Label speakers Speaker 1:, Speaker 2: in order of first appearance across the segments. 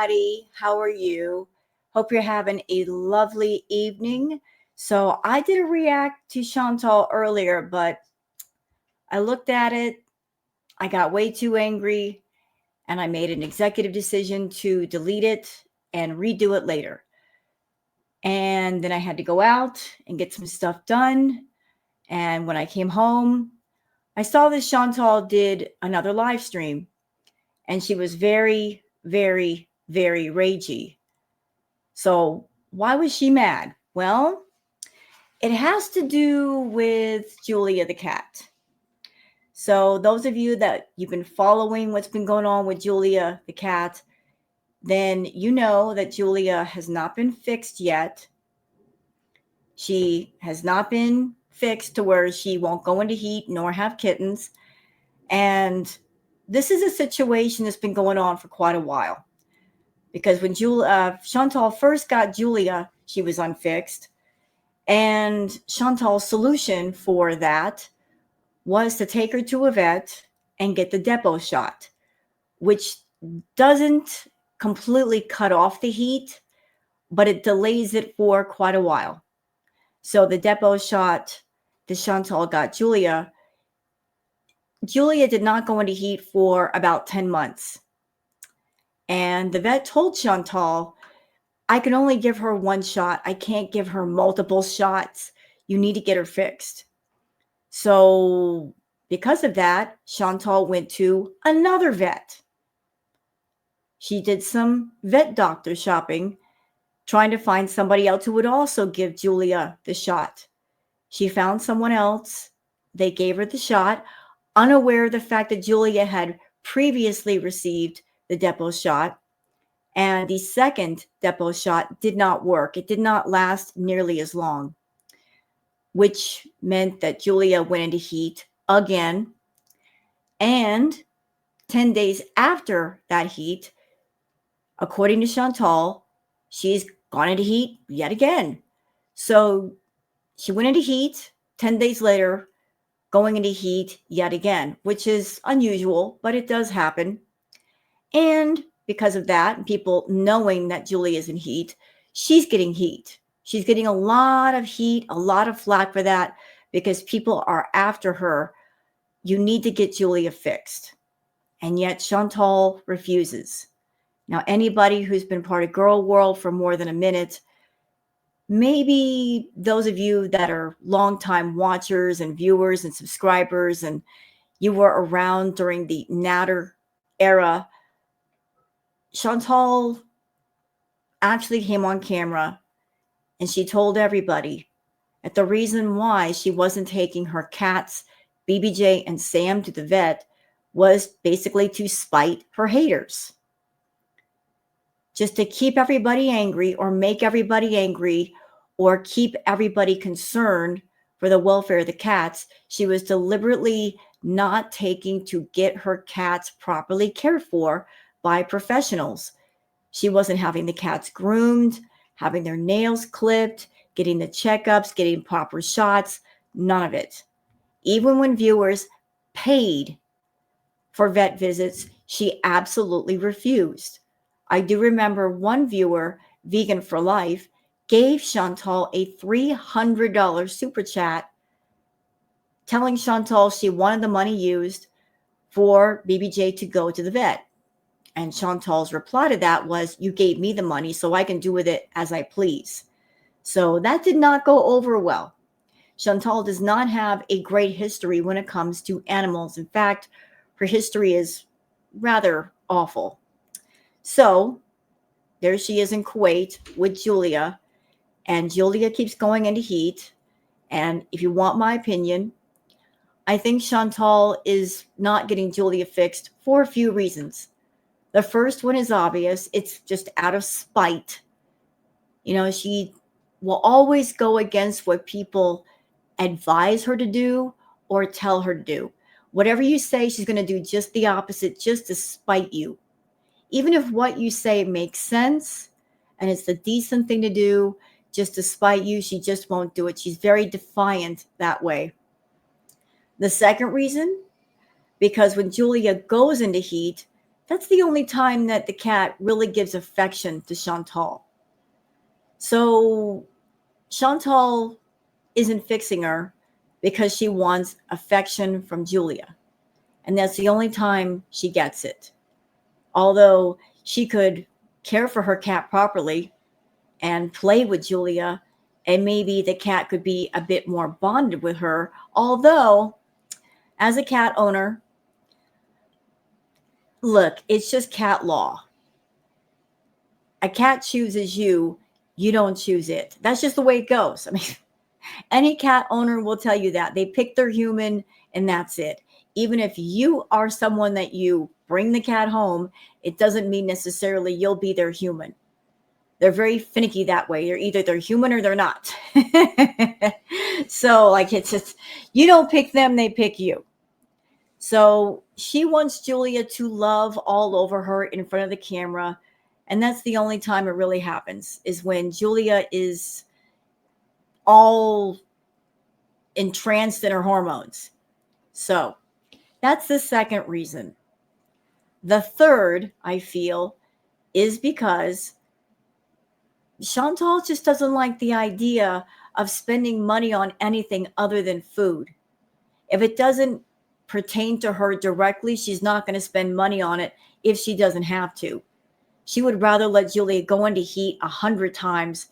Speaker 1: everybody. How are you? Hope you're having a lovely evening. So, I did a react to Shantal earlier, but I looked at it, I got way too angry, and I made an executive decision to delete it and redo it later. And then I had to go out and get some stuff done. And when I came home, I saw that Shantal did another live stream, and she was very, very, very ragey. So, why was she mad? Well, it has to do with Julia the cat. So, those of you that you've been following what's been going on with Julia the cat, then you know that Julia has not been fixed yet. She has not been fixed to where she won't go into heat nor have kittens. And this is a situation that's been going on for quite a while. Because when Shantal first got Julia, she was unfixed. And Chantal's solution for that was to take her to a vet and get the depot shot, which doesn't completely cut off the heat, but it delays it for quite a while. So the depot shot that Shantal got Julia did not go into heat for about 10 months. And the vet told Shantal, I can only give her one shot. I can't give her multiple shots. You need to get her fixed. So because of that, Shantal went to another vet. She did some vet doctor shopping, trying to find somebody else who would also give Julia the shot. She found someone else. They gave her the shot, unaware of the fact that Julia had previously received the depot shot. And the second depot shot did not work. It did not last nearly as long, which meant that Julia went into heat again. And 10 days after that heat, according to Shantal, she's gone into heat yet again. So she went into heat 10 days later, going into heat yet again, which is unusual, but it does happen. And because of that, people knowing that Julia is in heat, she's getting heat. She's getting a lot of heat, a lot of flack for that, because people are after her. You need to get Julia fixed. And yet Shantal refuses. Now, anybody who's been part of Girl World for more than a minute, maybe those of you that are longtime watchers and viewers and subscribers, and you were around during the Nader era, Shantal actually came on camera and she told everybody that the reason why she wasn't taking her cats, BBJ and Sam, to the vet was basically to spite her haters. Just to keep everybody angry or make everybody angry or keep everybody concerned for the welfare of the cats, she was deliberately not taking to get her cats properly cared for by professionals. She wasn't having the cats groomed, having their nails clipped, getting the checkups, getting proper shots, none of it. Even when viewers paid for vet visits, she absolutely refused. I do remember one viewer, Vegan for Life, gave Shantal a $300 super chat telling Shantal she wanted the money used for BBJ to go to the vet. And Chantal's reply to that was, you gave me the money so I can do with it as I please. So that did not go over well. Shantal does not have a great history when it comes to animals. In fact, her history is rather awful. So there she is in Kuwait with Julia, and Julia keeps going into heat. And if you want my opinion, I think Shantal is not getting Julia fixed for a few reasons. The first one is obvious. It's just out of spite. You know, she will always go against what people advise her to do or tell her to do. Whatever you say, she's going to do just the opposite, just to spite you. Even if what you say makes sense and it's the decent thing to do, just to spite you, she just won't do it. She's very defiant that way. The second reason, because when Julia goes into heat, that's the only time that the cat really gives affection to Shantal. So Shantal isn't fixing her because she wants affection from Julia. And that's the only time she gets it. Although she could care for her cat properly and play with Julia, and maybe the cat could be a bit more bonded with her. Although, as a cat owner, look, it's just cat law. A cat chooses you, you don't choose it. That's just the way it goes. I mean, any cat owner will tell you that. They pick their human and that's it. Even if you are someone that you bring the cat home, it doesn't mean necessarily you'll be their human. They're very finicky that way. They're either they're human or they're not. So like it's just, you don't pick them, they pick you. So she wants Julia to love all over her in front of the camera. And that's the only time it really happens, is when Julia is all entranced in her hormones. So that's the second reason. The third, I feel, is because Shantal just doesn't like the idea of spending money on anything other than food. If it doesn't pertain to her directly, she's not going to spend money on it if she doesn't have to. She would rather let Julia go into heat 100 times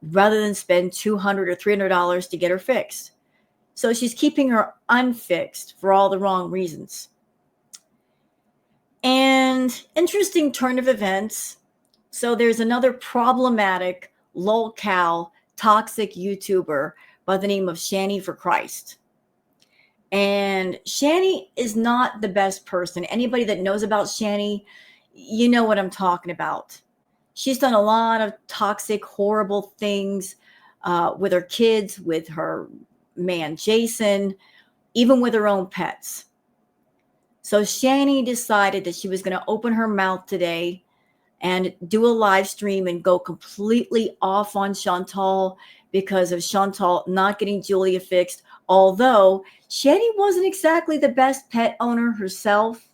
Speaker 1: rather than spend $200 or $300 to get her fixed. So she's keeping her unfixed for all the wrong reasons. And interesting turn of events. So there's another problematic, lol-cal, toxic YouTuber by the name of Shanny for Christ. And Shanny is not the best person. Anybody that knows about Shanny, you know what I'm talking about. She's done a lot of toxic, horrible things with her kids, with her man, Jason, even with her own pets. So Shanny decided that she was going to open her mouth today and do a live stream and go completely off on Shantal because of Shantal not getting Julia fixed. Although Shanny wasn't exactly the best pet owner herself.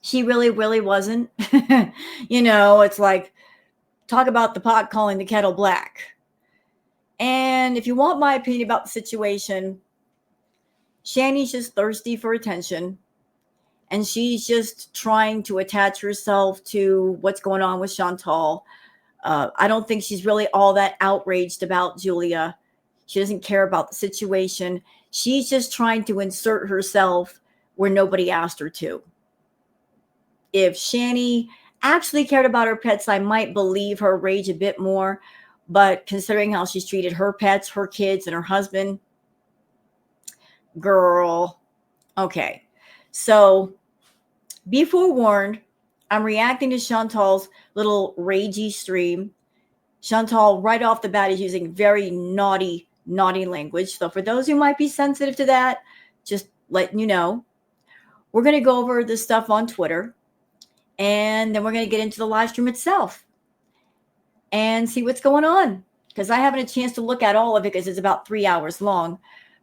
Speaker 1: She really, really wasn't. You know, it's like, talk about the pot calling the kettle black. And if you want my opinion about the situation, Shanny's just thirsty for attention. And she's just trying to attach herself to what's going on with Shantal. I don't think she's really all that outraged about Julia. She doesn't care about the situation. She's just trying to insert herself where nobody asked her to. If Shanny actually cared about her pets, I might believe her rage a bit more. But considering how she's treated her pets, her kids, and her husband, girl, okay. So be forewarned, I'm reacting to Shantal's little ragey stream. Shantal, right off the bat, is using very naughty language. So for those who might be sensitive to that, just letting you know, we're going to go over this stuff on Twitter. And then we're going to get into the live stream itself and see what's going on. Because I haven't a chance to look at all of it because it's about 3 hours long.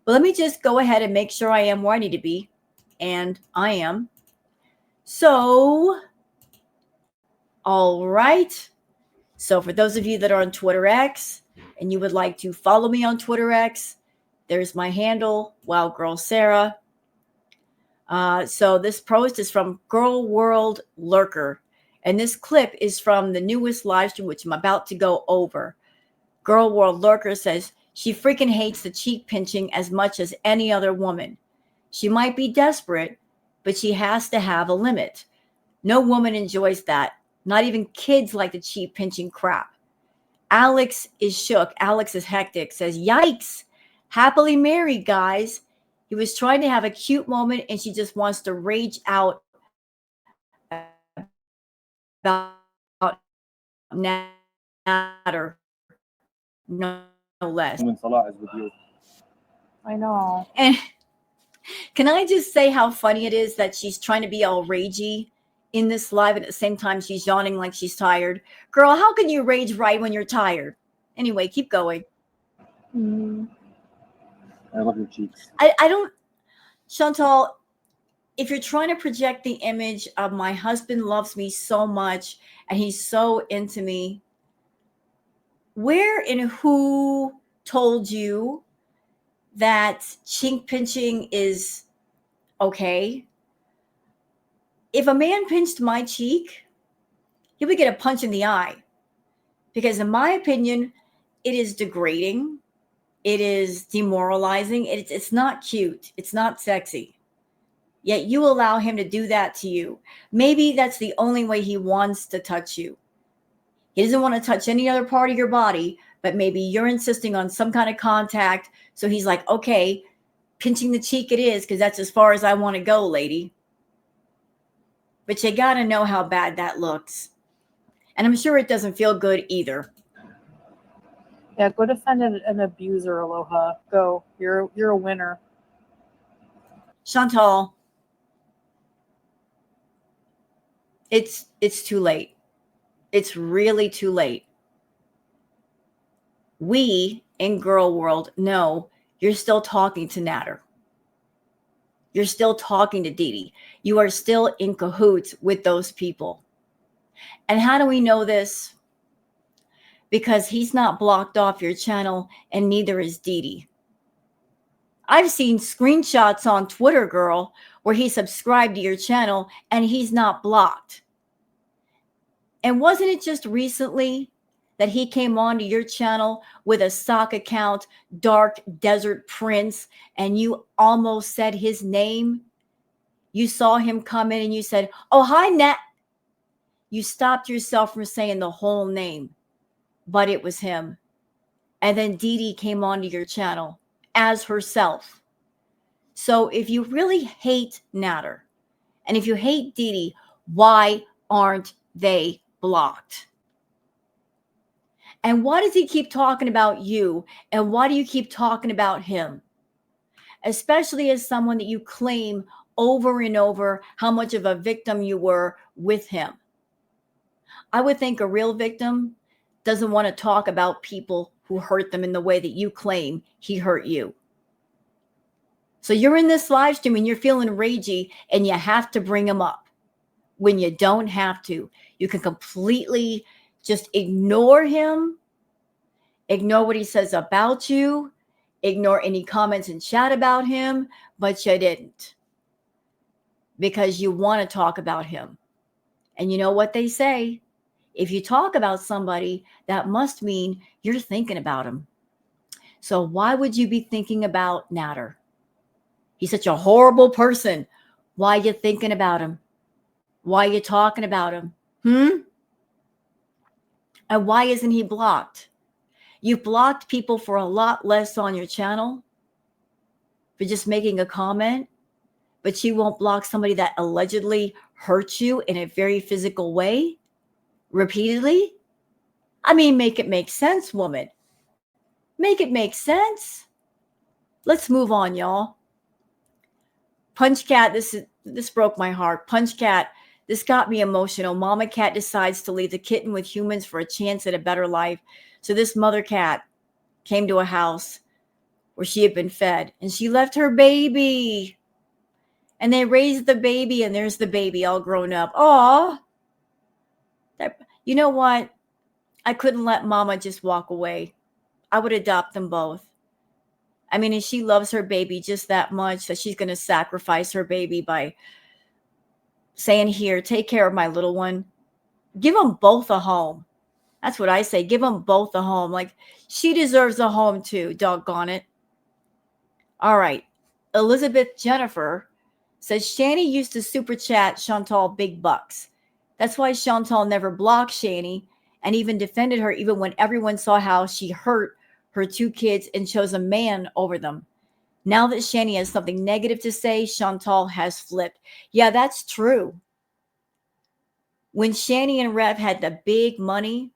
Speaker 1: But let me just go ahead and make sure I am where I need to be. And I am. So, all right. So for those of you that are on Twitter X and you would like to follow me on Twitter X, there's my handle, Wild Girl Sarah. So this post is from Girl World Lurker. And this clip is from the newest live stream, which I'm about to go over. Girl World Lurker says she freaking hates the cheek pinching as much as any other woman. She might be desperate, but she has to have a limit. No woman enjoys that. Not even kids like the cheek pinching crap. Alex is shook. Alex is hectic. Says, yikes. Happily married, guys. He was trying to have a cute moment and she just wants to rage out about Nader. No less.
Speaker 2: When Salah is with you.
Speaker 3: I know.
Speaker 1: And can I just say how funny it is that she's trying to be all ragey in this live and at the same time she's yawning like she's tired? Girl, how can you rage right when you're tired? Anyway, keep going.
Speaker 3: Mm.
Speaker 2: I love your cheeks.
Speaker 1: I don't, Shantal, if you're trying to project the image of my husband loves me so much and he's so into me, where and who told you that cheek pinching is okay? If a man pinched my cheek, he would get a punch in the eye. Because in my opinion, it is degrading. It is demoralizing. It's not cute. It's not sexy. Yet you allow him to do that to you. Maybe that's the only way he wants to touch you. He doesn't want to touch any other part of your body, but maybe you're insisting on some kind of contact. So he's like, okay, pinching the cheek it is, because that's as far as I want to go, lady. But you got to know how bad that looks. And I'm sure it doesn't feel good either.
Speaker 3: Yeah, go defend an abuser, Aloha. Go. You're a winner.
Speaker 1: Shantal, it's too late. It's really too late. We in girl world know you're still talking to Nader. You're still talking to Dee. You are still in cahoots with those people. And how do we know this? Because he's not blocked off your channel and neither is Dee. I've seen screenshots on Twitter, girl, where he subscribed to your channel and he's not blocked. And wasn't it just recently that he came onto your channel with a sock account, Dark Desert Prince, and you almost said his name? You saw him come in and you said, oh, hi, Nat. You stopped yourself from saying the whole name, but it was him. And then Dee came onto your channel as herself. So if you really hate Nader and if you hate Dee, why aren't they blocked? And why does he keep talking about you? And why do you keep talking about him? Especially as someone that you claim over and over how much of a victim you were with him. I would think a real victim doesn't want to talk about people who hurt them in the way that you claim he hurt you. So you're in this live stream and you're feeling ragey and you have to bring him up when you don't have to. You can completely just ignore him, ignore what he says about you, ignore any comments in chat about him, but you didn't because you want to talk about him. And you know what they say? If you talk about somebody, that must mean you're thinking about him. So why would you be thinking about Nader? He's such a horrible person. Why are you thinking about him? Why are you talking about him? And why isn't he blocked? You blocked people for a lot less on your channel for just making a comment, but you won't block somebody that allegedly hurt you in a very physical way repeatedly? I mean, make it make sense, woman. Make it make sense. Let's move on, y'all. Punch Cat, this broke my heart. Punch Cat, this got me emotional. Mama cat decides to leave the kitten with humans for a chance at a better life. So this mother cat came to a house where she had been fed and she left her baby. And they raised the baby and there's the baby all grown up. Aw. You know what? I couldn't let Mama just walk away. I would adopt them both. I mean, and she loves her baby just that much that she's going to sacrifice her baby by saying, here, take care of my little one. Give them both a home. That's what I say. Give them both a home. Like, she deserves a home too, doggone it. All right. Elizabeth Jennifer says, Shanny used to super chat Shantal big bucks. That's why Shantal never blocked Shanny and even defended her even when everyone saw how she hurt her two kids and chose a man over them. Now that Shanny has something negative to say, Shantal has flipped. Yeah, that's true. When Shanny and Rev had the big money,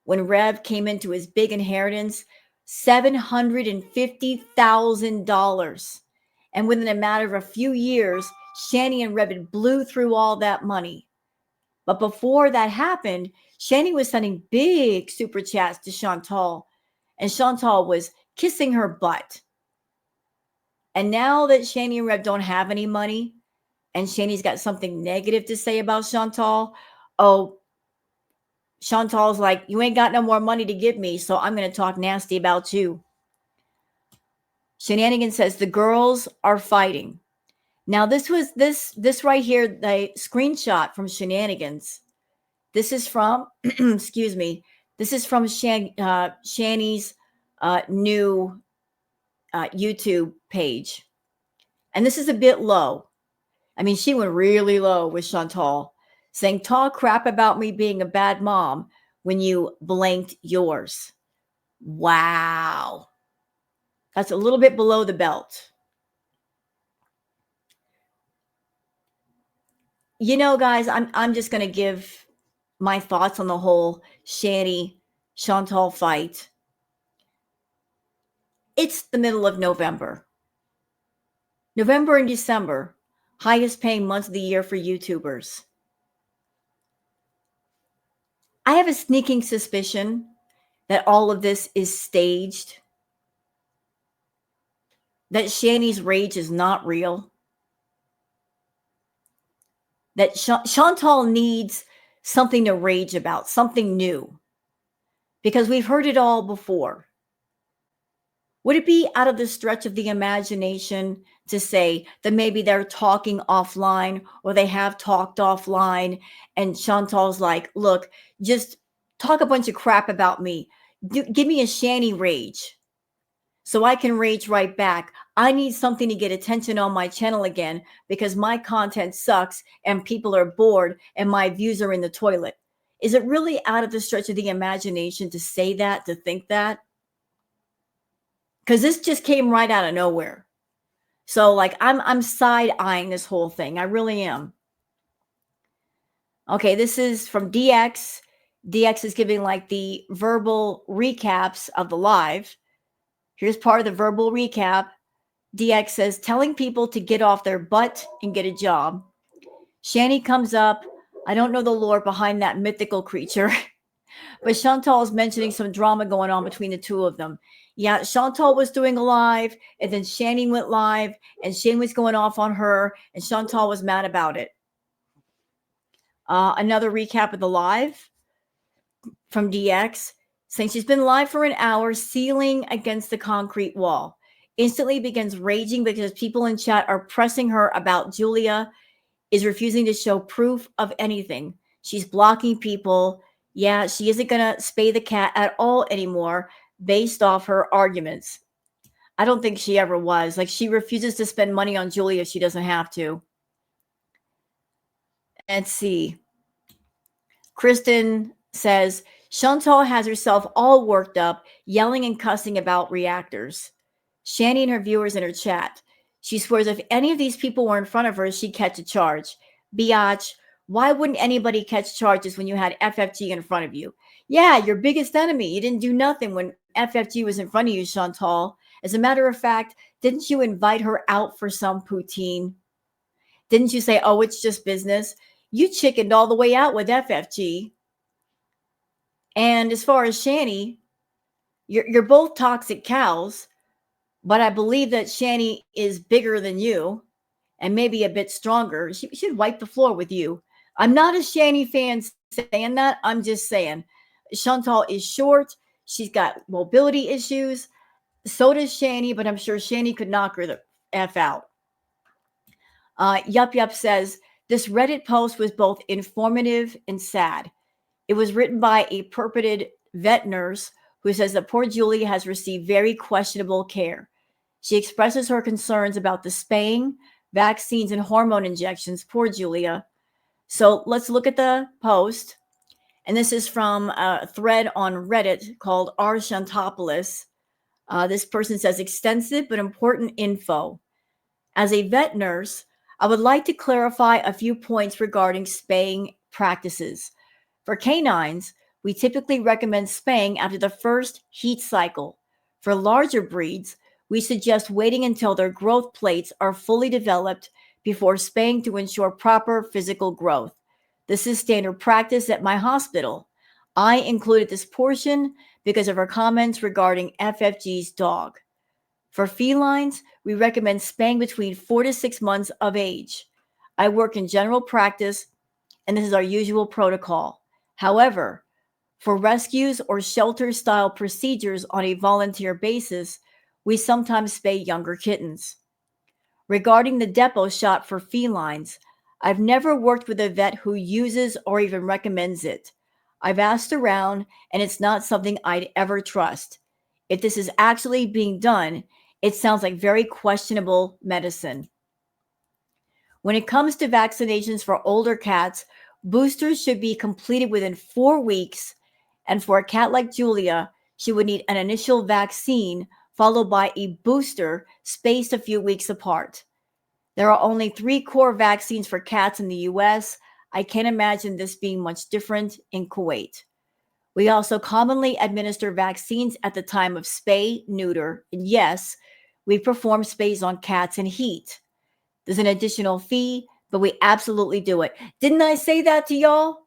Speaker 1: when Rev came into his big inheritance, $750,000. And within a matter of a few years, Shanny and Rev blew through all that money. But before that happened, Shanny was sending big super chats to Shantal, and Shantal was kissing her butt. And now that Shanny and Rev don't have any money, and Shanny's got something negative to say about Shantal, oh, Shantal's like, you ain't got no more money to give me, so I'm going to talk nasty about you. Shenanigans says the girls are fighting. Now this right here, the screenshot from Shenanigans. This is from, excuse me, this is from Shanny's new YouTube page. And this is a bit low. I mean, she went really low with Shantal, saying, talk crap about me being a bad mom when you blanked yours. Wow. That's a little bit below the belt. You know, guys, I'm just going to give my thoughts on the whole Shanny Shantal fight. It's the middle of November. November and December, highest paying months of the year for YouTubers. I have a sneaking suspicion that all of this is staged, that Shanny's rage is not real, that Shantal needs something to rage about, something new, because we've heard it all before. Would it be out of the stretch of the imagination to say that maybe they're talking offline or they have talked offline and Chantal's like, look, just talk a bunch of crap about me. Give me a Shanny rage so I can rage right back. I need something to get attention on my channel again because my content sucks and people are bored and my views are in the toilet. Is it really out of the stretch of the imagination to say that, to think that? Because this just came right out of nowhere. So like I'm side-eyeing this whole thing. I really am. Okay, this is from DX. DX is giving like the verbal recaps of the live. Here's part of the verbal recap. DX says, telling people to get off their butt and get a job. Shanny comes up. I don't know the lore behind that mythical creature. But Shantal is mentioning some drama going on between the two of them. Yeah, Shantal was doing a live, and then Shanny went live, and Shane was going off on her, and Shantal was mad about it. Another recap of the live from DX, saying she's been live for an hour, sealing against the concrete wall. Instantly begins raging because people in chat are pressing her about Julia is refusing to show proof of anything. She's blocking people. Yeah, she isn't going to spay the cat at all anymore based off her arguments. I don't think she ever was. Like, she refuses to spend money on Julia if she doesn't have to. Let's see. Kristen says, Shantal has herself all worked up, yelling and cussing about reactors. Shanny and her viewers in her chat. She swears if any of these people were in front of her, she'd catch a charge. Biatch, why wouldn't anybody catch charges when you had FFG in front of you? Yeah, your biggest enemy. You didn't do nothing when FFG was in front of you, Shantal. As a matter of fact, didn't you invite her out for some poutine? Didn't you say, oh, it's just business? You chickened all the way out with FFG. And as far as Shanny, you're both toxic cows, but I believe that Shanny is bigger than you and maybe a bit stronger. She should wipe the floor with you. I'm not a Shanny fan saying that. I'm just saying Shantal is short. She's got mobility issues. So does Shanny, but I'm sure Shanny could knock her the F out. Yup says, this Reddit post was both informative and sad. It was written by a purported vet nurse who says that poor Julia has received very questionable care. She expresses her concerns about the spaying, vaccines, and hormone injections. Poor Julia. So let's look at the post. And this is from a thread on Reddit called R. Shantopoulos. This person says, extensive but important info. As a vet nurse, I would like to clarify a few points regarding spaying practices. For canines, we typically recommend spaying after the first heat cycle. For larger breeds, we suggest waiting until their growth plates are fully developed before spaying to ensure proper physical growth. This is standard practice at my hospital. I included this portion because of her comments regarding FFG's dog. For felines, we recommend spaying between 4 to 6 months of age. I work in general practice, and this is our usual protocol. However, for rescues or shelter-style procedures on a volunteer basis, we sometimes spay younger kittens. Regarding the depot shot for felines, I've never worked with a vet who uses or even recommends it. I've asked around, and it's not something I'd ever trust. If this is actually being done, it sounds like very questionable medicine. When it comes to vaccinations for older cats, boosters should be completed within 4 weeks. And for a cat like Julia, she would need an initial vaccine followed by a booster spaced a few weeks apart. There are only 3 core vaccines for cats in the US. I can't imagine this being much different in Kuwait. We also commonly administer vaccines at the time of spay, neuter, and yes, we perform spays on cats in heat. There's an additional fee, but we absolutely do it. Didn't I say that to y'all?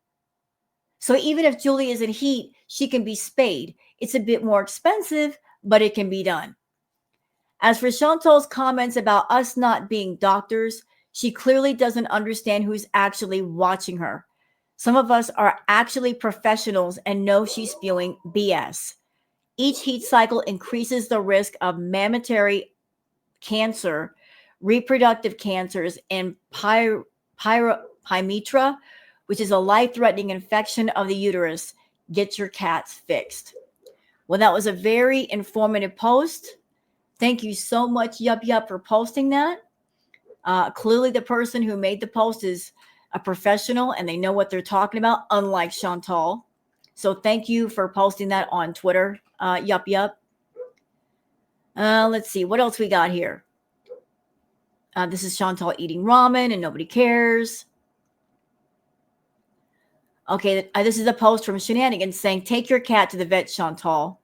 Speaker 1: So even if Julie is in heat, she can be spayed. It's a bit more expensive, but it can be done. As for Chantal's comments about us not being doctors, she clearly doesn't understand who's actually watching her. Some of us are actually professionals and know she's spewing BS. Each heat cycle increases the risk of mammary cancer, reproductive cancers, and pymitra, which is a life-threatening infection of the uterus. Get your cats fixed. Well, that was a very informative post. Thank you so much, Yup Yup, for posting that. Clearly, the person who made the post is a professional and they know what they're talking about, unlike Shantal. So thank you for posting that on Twitter, Yup Yup. Let's see, what else we got here? This is Shantal eating ramen and nobody cares. Okay, this is a post from Shenanigans saying, take your cat to the vet, Shantal.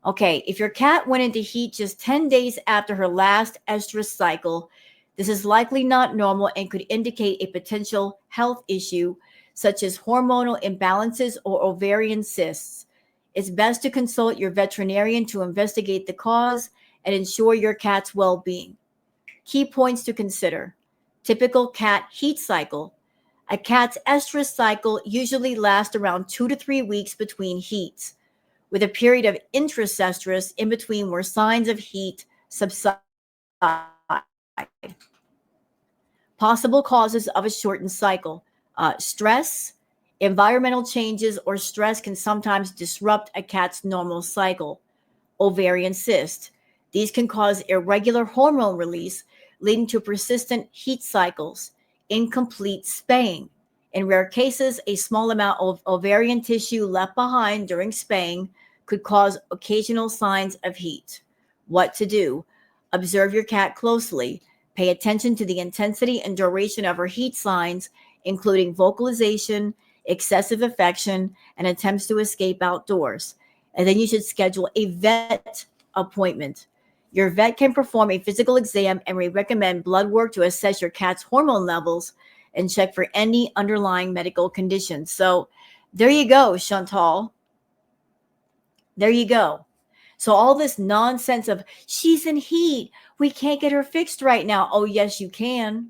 Speaker 1: Okay, if your cat went into heat just 10 days after her last estrus cycle, this is likely not normal and could indicate a potential health issue such as hormonal imbalances or ovarian cysts. It's best to consult your veterinarian to investigate the cause and ensure your cat's well-being. Key points to consider. Typical cat heat cycle. A cat's estrus cycle usually lasts around 2 to 3 weeks between heats, with a period of intracestrus in between where signs of heat subside. Possible causes of a shortened cycle. Stress, environmental changes, or stress can sometimes disrupt a cat's normal cycle. Ovarian cyst. These can cause irregular hormone release, leading to persistent heat cycles. Incomplete spaying. In rare cases, a small amount of ovarian tissue left behind during spaying could cause occasional signs of heat. What to do? Observe your cat closely. Pay attention to the intensity and duration of her heat signs, including vocalization, excessive affection, and attempts to escape outdoors. And then you should schedule a vet appointment. Your vet can perform a physical exam and may recommend blood work to assess your cat's hormone levels and check for any underlying medical conditions. So there you go, Shantal. There you go. So all this nonsense of she's in heat, we can't get her fixed right now. Oh, yes, you can.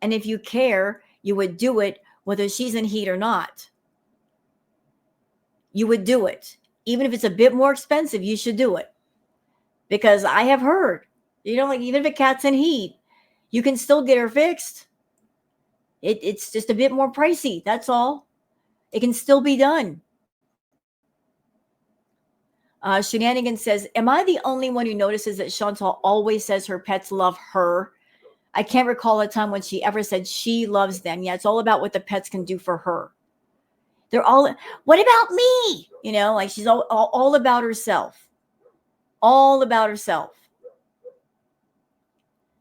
Speaker 1: And if you care, you would do it whether she's in heat or not. You would do it. Even if it's a bit more expensive, you should do it. Because I have heard, like even if a cat's in heat, you can still get her fixed. It's just a bit more pricey. That's all. It can still be done. Shenanigans says, am I the only one who notices that Shantal always says her pets love her? I can't recall a time when she ever said she loves them. Yeah, it's all about what the pets can do for her. They're all, what about me? Like she's all about herself. All about herself.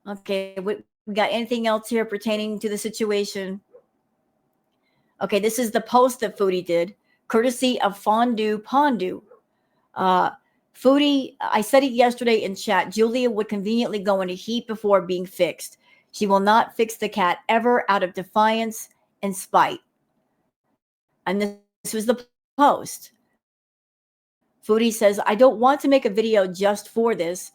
Speaker 1: Okay, we got anything else here pertaining to the situation? Okay, this is the post that Foodie did, courtesy of Fondue Pondu. Foodie, I said it yesterday in chat, Julia would conveniently go into heat before being fixed. She will not fix the cat ever out of defiance and spite. And this was the post. Foodie says, I don't want to make a video just for this.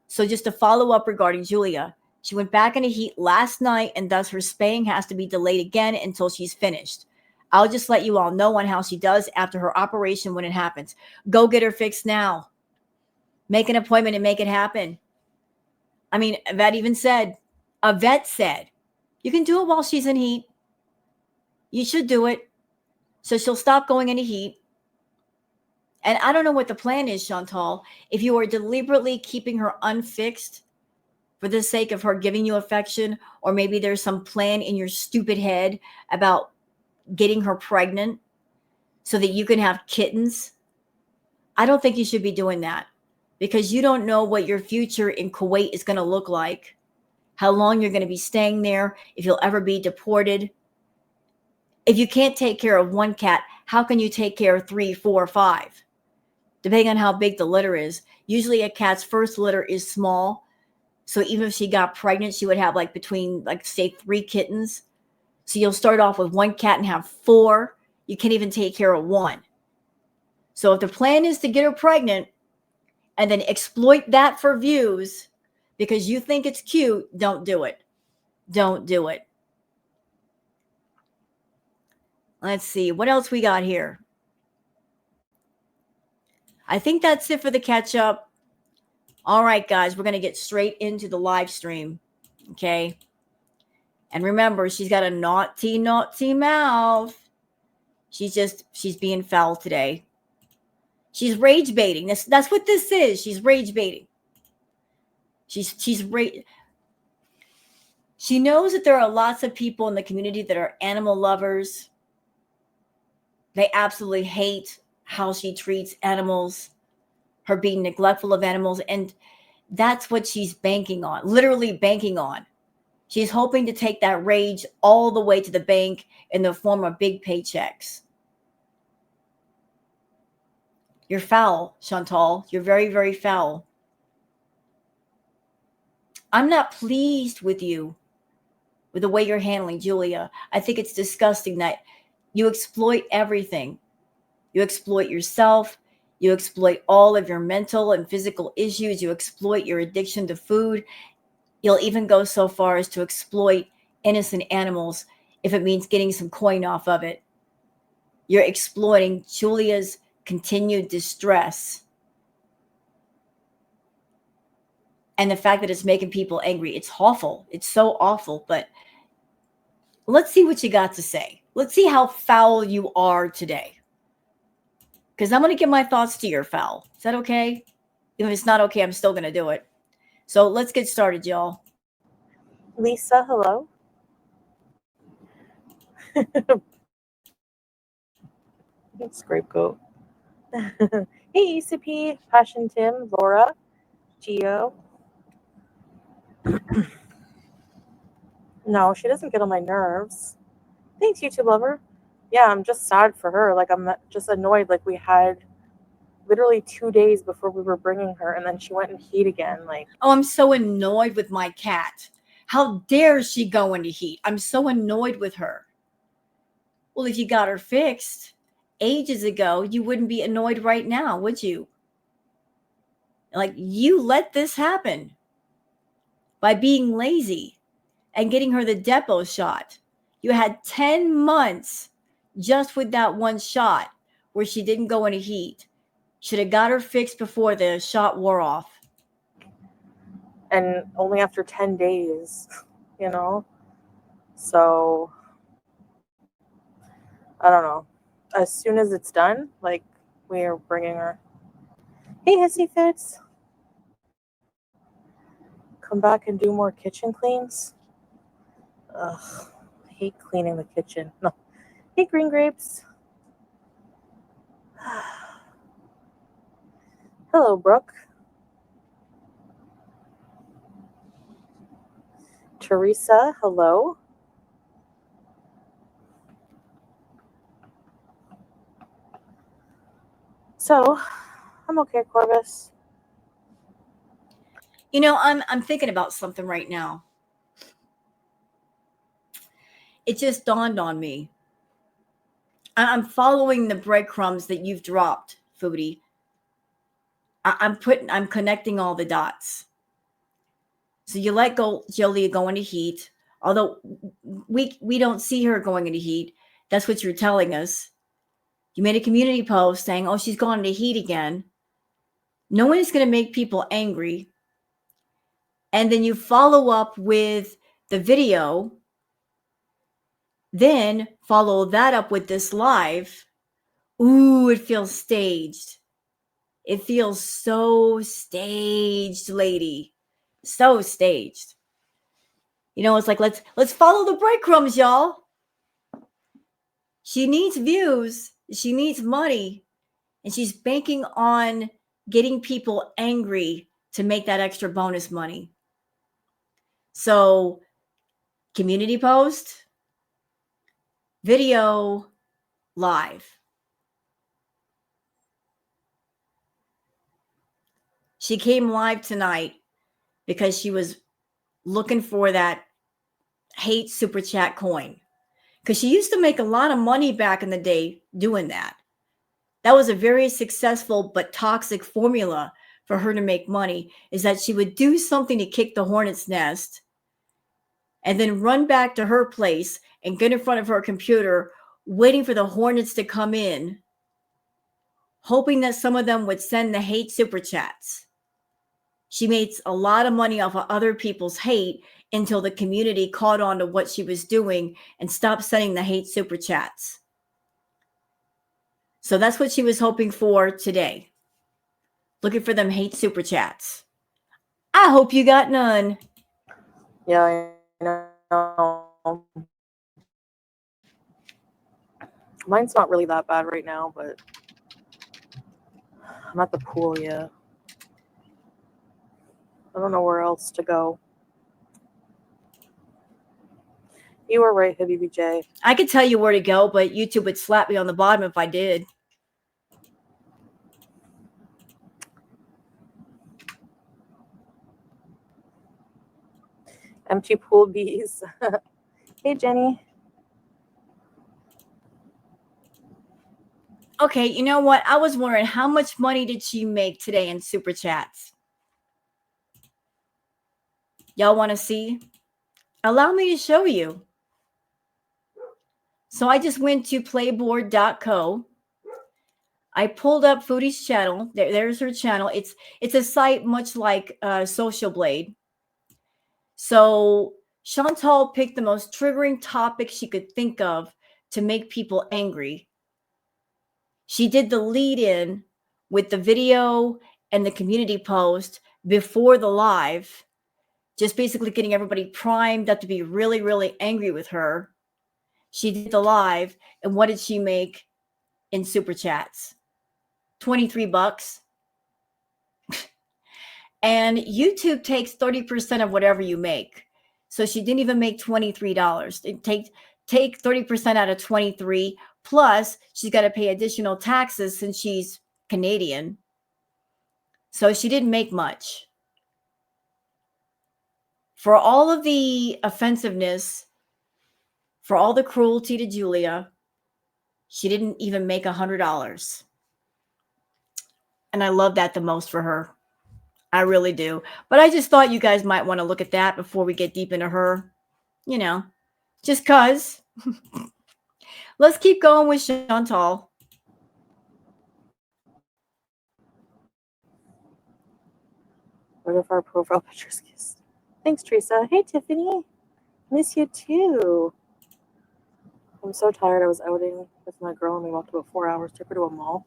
Speaker 1: So just to follow up regarding Julia, She went back into heat last night, and thus her spaying has to be delayed again until she's finished. I'll just let you all know on how she does after her operation when it happens. Go get her fixed now. Make an appointment and make it happen. I mean, a vet said, you can do it while she's in heat. You should do it. So she'll stop going into heat. And I don't know what the plan is, Shantal. If you are deliberately keeping her unfixed for the sake of her giving you affection, or maybe there's some plan in your stupid head about getting her pregnant so that you can have kittens, I don't think you should be doing that, because you don't know what your future in Kuwait is going to look like, how long you're going to be staying there, if you'll ever be deported. If you can't take care of one cat, how can you take care of 3, 4, 5? Depending on how big the litter is. Usually a cat's first litter is small. So even if she got pregnant, she would have between say 3 kittens. So you'll start off with 1 cat and have 4. You can't even take care of 1. So if the plan is to get her pregnant and then exploit that for views because you think it's cute, don't do it. Don't do it. Let's see. What else we got here? I think that's it for the catch up. All right, guys, we're going to get straight into the live stream. Okay. And remember, she's got a naughty, naughty mouth. She's being foul today. She's rage baiting. That's what this is. She's rage baiting. She knows that there are lots of people in the community that are animal lovers. They absolutely hate how she treats animals, her being neglectful of animals. And that's what she's banking on, literally banking on. She's hoping to take that rage all the way to the bank in the form of big paychecks. You're foul, Shantal. You're very, very foul. I'm not pleased with you, with the way you're handling Julia. I think it's disgusting that you exploit everything. You exploit yourself. You exploit all of your mental and physical issues. You exploit your addiction to food. You'll even go so far as to exploit innocent animals if it means getting some coin off of it. You're exploiting Julia's continued distress. And the fact that it's making people angry. It's awful. It's so awful. But let's see what you got to say. Let's see how foul you are today. Because I'm going to give my thoughts to your foul. Is that okay? If it's not okay, I'm still going to do it. So let's get started, y'all.
Speaker 3: Lisa, hello. Scapegoat. Hey, ECP, Passion Tim, Laura, Geo. No, she doesn't get on my nerves. Thanks, YouTube lover. Yeah, I'm just sad for her. I'm just annoyed. We had literally 2 days before we were bringing her, and then she went in heat again.
Speaker 1: Oh, I'm so annoyed with my cat. How dare she go into heat? I'm so annoyed with her. Well, if you got her fixed ages ago, you wouldn't be annoyed right now, would you? You let this happen by being lazy and getting her the depot shot. You had 10 months just with that one shot where she didn't go into heat. Should have got her fixed before the shot wore off.
Speaker 3: And only after 10 days, So, I don't know. As soon as it's done, we are bringing her. Hey, Hissy Fits. Come back and do more kitchen cleans. Ugh, I hate cleaning the kitchen. No. Hey, Green Grapes. Hello, Brooke. Teresa, hello. So, I'm okay, Corvus.
Speaker 1: I'm thinking about something right now. It just dawned on me. I'm following the breadcrumbs that you've dropped, Foodie. I'm connecting all the dots. So you let go Julia go into heat, although we don't see her going into heat. That's what you're telling us. You made a community post saying, oh, she's gone into heat again. No one is going to make people angry. And then you follow up with the video, then follow that up with this live. Ooh, it feels staged. It feels so staged, lady. So staged. You know, it's like, let's follow the breadcrumbs, y'all. She needs views. She needs money. And she's banking on getting people angry to make that extra bonus money. So, community post, video, live. She came live tonight because she was looking for that hate super chat coin. Because she used to make a lot of money back in the day doing that. That was a very successful but toxic formula for her to make money, is that she would do something to kick the hornet's nest and then run back to her place and get in front of her computer waiting for the hornets to come in, hoping that some of them would send the hate super chats. She made a lot of money off of other people's hate until the community caught on to what she was doing and stopped sending the hate super chats. So that's what she was hoping for today. Looking for them hate super chats. I hope you got none.
Speaker 3: Yeah, I know. Mine's not really that bad right now, but I'm at the pool yet. I don't know where else to go. You were right, Habibi J.
Speaker 1: I could tell you where to go, but YouTube would slap me on the bottom if I did.
Speaker 3: Empty pool bees. Hey, Jenny.
Speaker 1: Okay, you know what? I was wondering, how much money did she make today in super chats? Y'all want to see? Allow me to show you. So I just went to playboard.co. I pulled up Foodie's channel. There's her channel. It's a site much like Social Blade. So Shantal picked the most triggering topic she could think of to make people angry. She did the lead in with the video and the community post before the live, just basically getting everybody primed up to be really, really angry with her. She did the live, and what did she make in super chats? $23. And YouTube takes 30% of whatever you make. So she didn't even make $23. Take 30% out of 23, plus she's got to pay additional taxes since she's Canadian. So she didn't make much. For all of the offensiveness, for all the cruelty to Julia, she didn't even make $100. And I love that the most for her. I really do. But I just thought you guys might want to look at that before we get deep into her. You know, just cuz. Let's keep going with Shantal.
Speaker 3: What if our profile pictures kissed? Thanks, Teresa. Hey, Tiffany. Miss you too. I'm so tired. I was outing with my girl and we walked about 4 hours. Took her to a mall.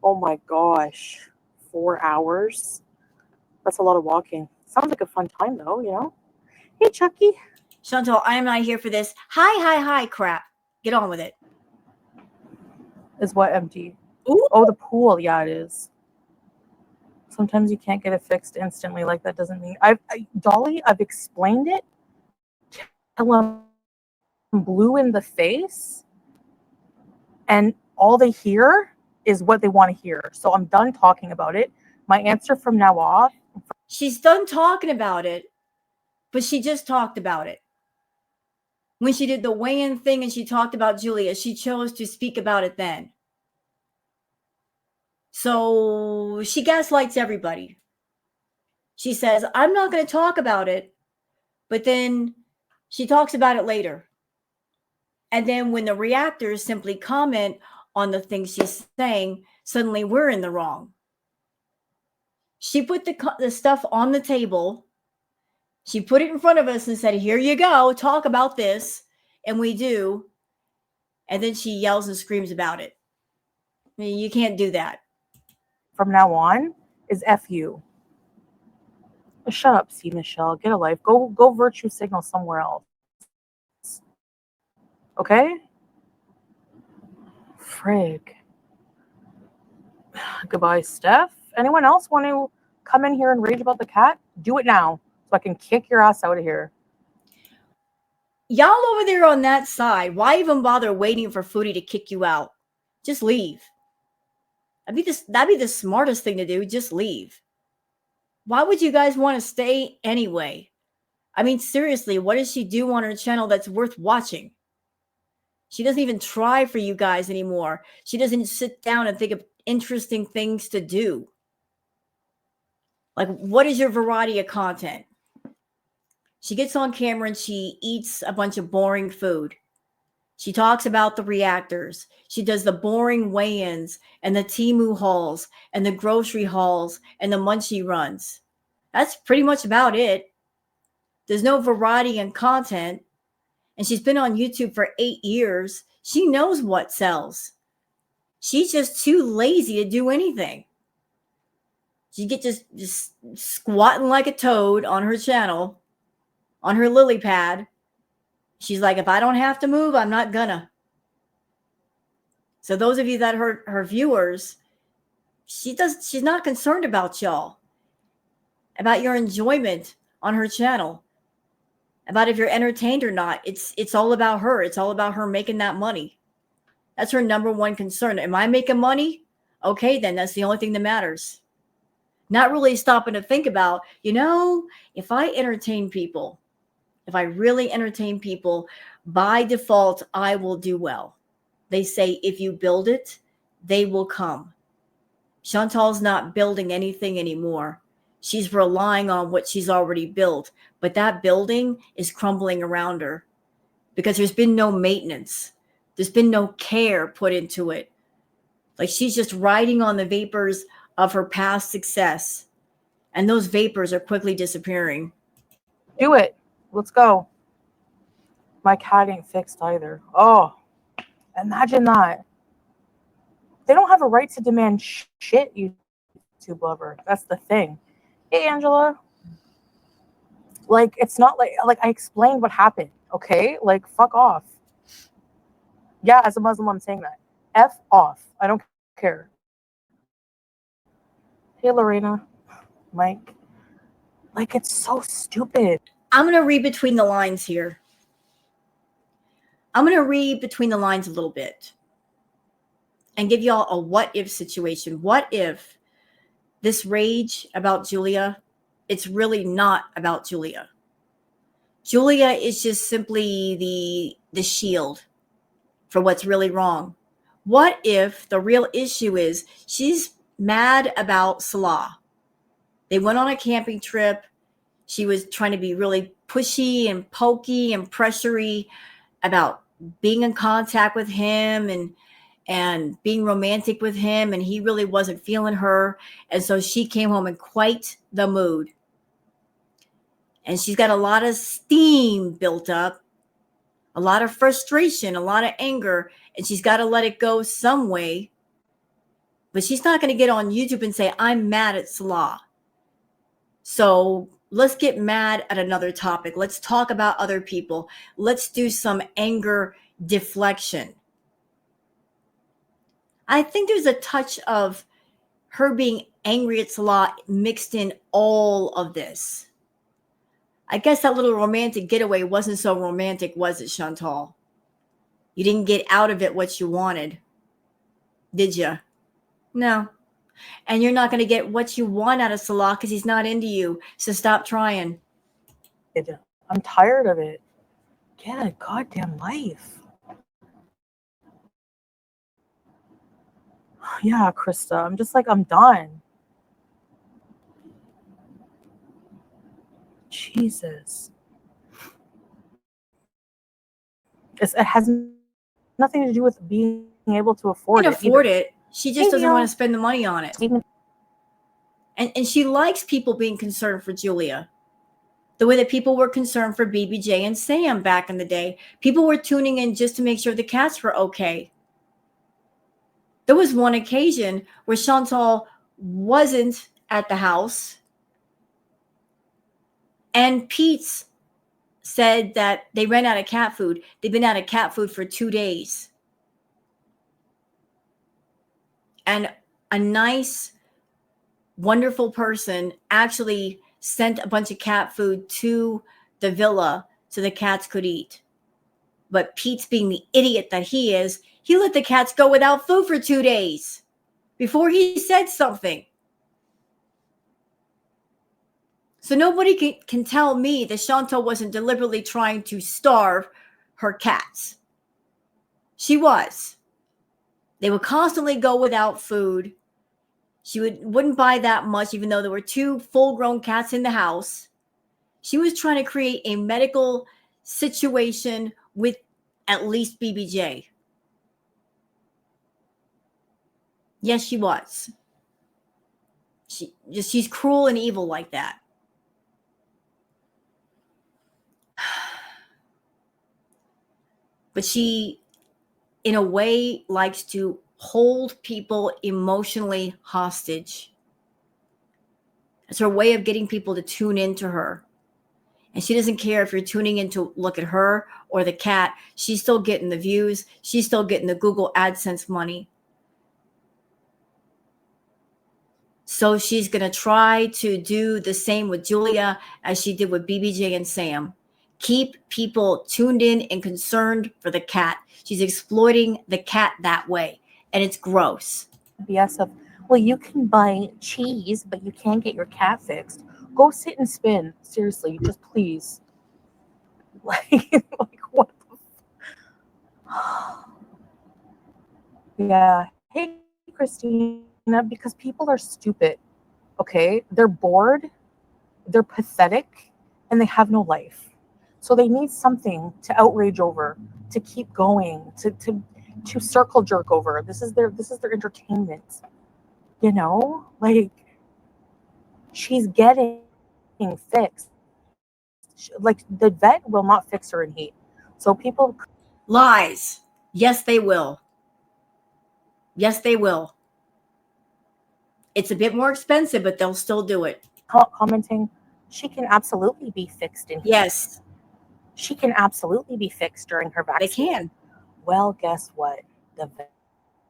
Speaker 3: Oh my gosh. 4 hours? That's a lot of walking. Sounds like a fun time though, you know? Hey, Chucky.
Speaker 1: Shantal, I am not here for this. Hi, crap. Get on with it.
Speaker 3: Is what empty?
Speaker 1: Ooh.
Speaker 3: Oh, the pool. Yeah, it is. Sometimes you can't get it fixed instantly. Like, that doesn't mean... Dolly, I've explained it. Tell them blue in the face. And all they hear is what they want to hear. So I'm done talking about it. My answer from now on...
Speaker 1: She's done talking about it, but she just talked about it. When she did the weigh-in thing and she talked about Julia, she chose to speak about it then. So she gaslights everybody. She says, I'm not going to talk about it, but then she talks about it later. And then when the reactors simply comment on the things she's saying, suddenly we're in the wrong. She put the stuff on the table. She put it in front of us and said, here you go, talk about this. And we do. And then she yells and screams about it. I mean, you can't do that.
Speaker 3: From now on is F you. Shut up, C. Michelle. Get a life. Go virtue signal somewhere else. Okay? Frig. Goodbye, Steph. Anyone else want to come in here and rage about the cat? Do it now so I can kick your ass out of here.
Speaker 1: Y'all over there on that side, why even bother waiting for Foodie to kick you out? Just leave. That'd be the smartest thing to do. Just leave. Why would you guys want to stay anyway? I mean, seriously, what does she do on her channel that's worth watching? She doesn't even try for you guys anymore. She doesn't sit down and think of interesting things to do. Like, what is your variety of content? She gets on camera and she eats a bunch of boring food. She talks about the reactors. She does the boring weigh-ins and the Temu hauls and the grocery hauls and the munchie runs. That's pretty much about it. There's no variety in content. And she's been on YouTube for 8 years. She knows what sells. She's just too lazy to do anything. She get just squatting like a toad on her channel, on her lily pad. She's like, if I don't have to move, I'm not gonna. So those of you that are her viewers, she's not concerned about y'all, about your enjoyment on her channel, about if you're entertained or not. It's all about her. It's all about her making that money. That's her number one concern. Am I making money? Okay, then that's the only thing that matters. Not really stopping to think about, if I entertain people, if I really entertain people, by default, I will do well. They say, if you build it, they will come. Shantal's not building anything anymore. She's relying on what she's already built, but that building is crumbling around her because there's been no maintenance. There's been no care put into it. Like, she's just riding on the vapors of her past success, and those vapors are quickly disappearing.
Speaker 3: Do it. Let's go. My cat ain't fixed either. Oh, imagine that. They don't have a right to demand shit, YouTube lover. That's the thing. Hey, Angela. Like, it's not like I explained what happened, okay? Like, fuck off. Yeah, as a Muslim, I'm saying that. F off. I don't care. Hey, Lorena. Mike. Like, it's so stupid.
Speaker 1: I'm going to read between the lines here. I'm going to read between the lines a little bit and give y'all a what if situation. What if this rage about Julia, it's really not about Julia? Julia is just simply the shield for what's really wrong. What if the real issue is she's mad about Salah? They went on a camping trip. She was trying to be really pushy and pokey and pressury about being in contact with him and being romantic with him, and he really wasn't feeling her. And so she came home in quite the mood. And she's got a lot of steam built up, a lot of frustration, a lot of anger, and she's got to let it go some way. But she's not going to get on YouTube and say, I'm mad at Salah. So let's get mad at another topic. Let's talk about other people. Let's do some anger deflection. I think there's a touch of her being angry at Salah mixed in all of this. I guess that little romantic getaway wasn't so romantic, was it, Shantal? You didn't get out of it what you wanted, did you? No. And you're not going to get what you want out of Salah because he's not into you. So stop trying.
Speaker 3: I'm tired of it. Get a goddamn life. Yeah, Krista. I'm just like, I'm done. Jesus. It has nothing to do with being able to afford
Speaker 1: She
Speaker 3: it.
Speaker 1: can afford it. She just doesn't
Speaker 3: Neil.
Speaker 1: want to spend the money on it. And she likes people being concerned for Julia. The way that people were concerned for BBJ and Sam back in the day. People were tuning in just to make sure the cats were okay. There was one occasion where Shantal wasn't at the house, and Pete's said that they ran out of cat food. They've been out of cat food for 2 days. And a nice, wonderful person actually sent a bunch of cat food to the villa so the cats could eat. But Pete's, being the idiot that he is, he let the cats go without food for 2 days before he said something. So nobody can tell me that Shantal wasn't deliberately trying to starve her cats. She was. They would constantly go without food. She wouldn't buy that much, even though there were 2 full-grown cats in the house. She was trying to create a medical situation with at least BBJ. Yes, she was. She's cruel and evil like that. But she, in a way, likes to hold people emotionally hostage. It's her way of getting people to tune into her. And she doesn't care if you're tuning in to look at her or the cat. She's still getting the views. She's still getting the Google AdSense money. So she's going to try to do the same with Julia as she did with BBJ and Sam. Keep people tuned in and concerned for the cat. She's exploiting the cat that way. And it's gross.
Speaker 3: BS of, well, you can buy cheese, but you can't get your cat fixed. Go sit and spin. Seriously, just please. Like what the Yeah. Hey, Christina, because people are stupid. Okay? They're bored, they're pathetic, and they have no life. So they need something to outrage over, to keep going, to circle jerk over. This is their entertainment. You know? Like, she's getting fixed. Like, the vet will not fix her in heat. So people
Speaker 1: Lies. Yes, they will. Yes, they will. It's a bit more expensive, but they'll still do it.
Speaker 3: commenting, she can absolutely be fixed in heat.
Speaker 1: Yes.
Speaker 3: She can absolutely be fixed during her vaccine.
Speaker 1: They can.
Speaker 3: Well, guess what? The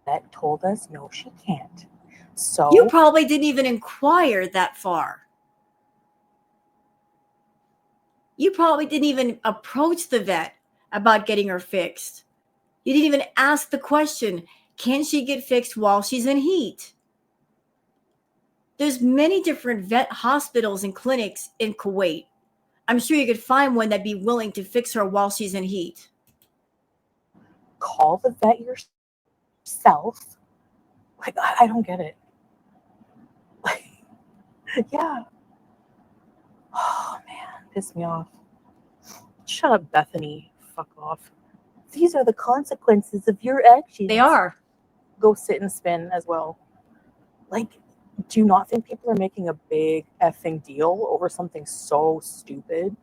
Speaker 3: vet told us no, she can't. So
Speaker 1: you probably didn't even inquire that far. You probably didn't even approach the vet about getting her fixed. You didn't even ask the question, can she get fixed while she's in heat? There's many different vet hospitals and clinics in Kuwait. I'm sure you could find one that'd be willing to fix her while she's in heat.
Speaker 3: Call the vet yourself. Like, I don't get it. Like, yeah. Oh, man. Piss me off. Shut up, Bethany. Fuck off. These are the consequences of your actions.
Speaker 1: They are.
Speaker 3: Go sit and spin as well. Like, do you not think people are making a big effing deal over something so stupid?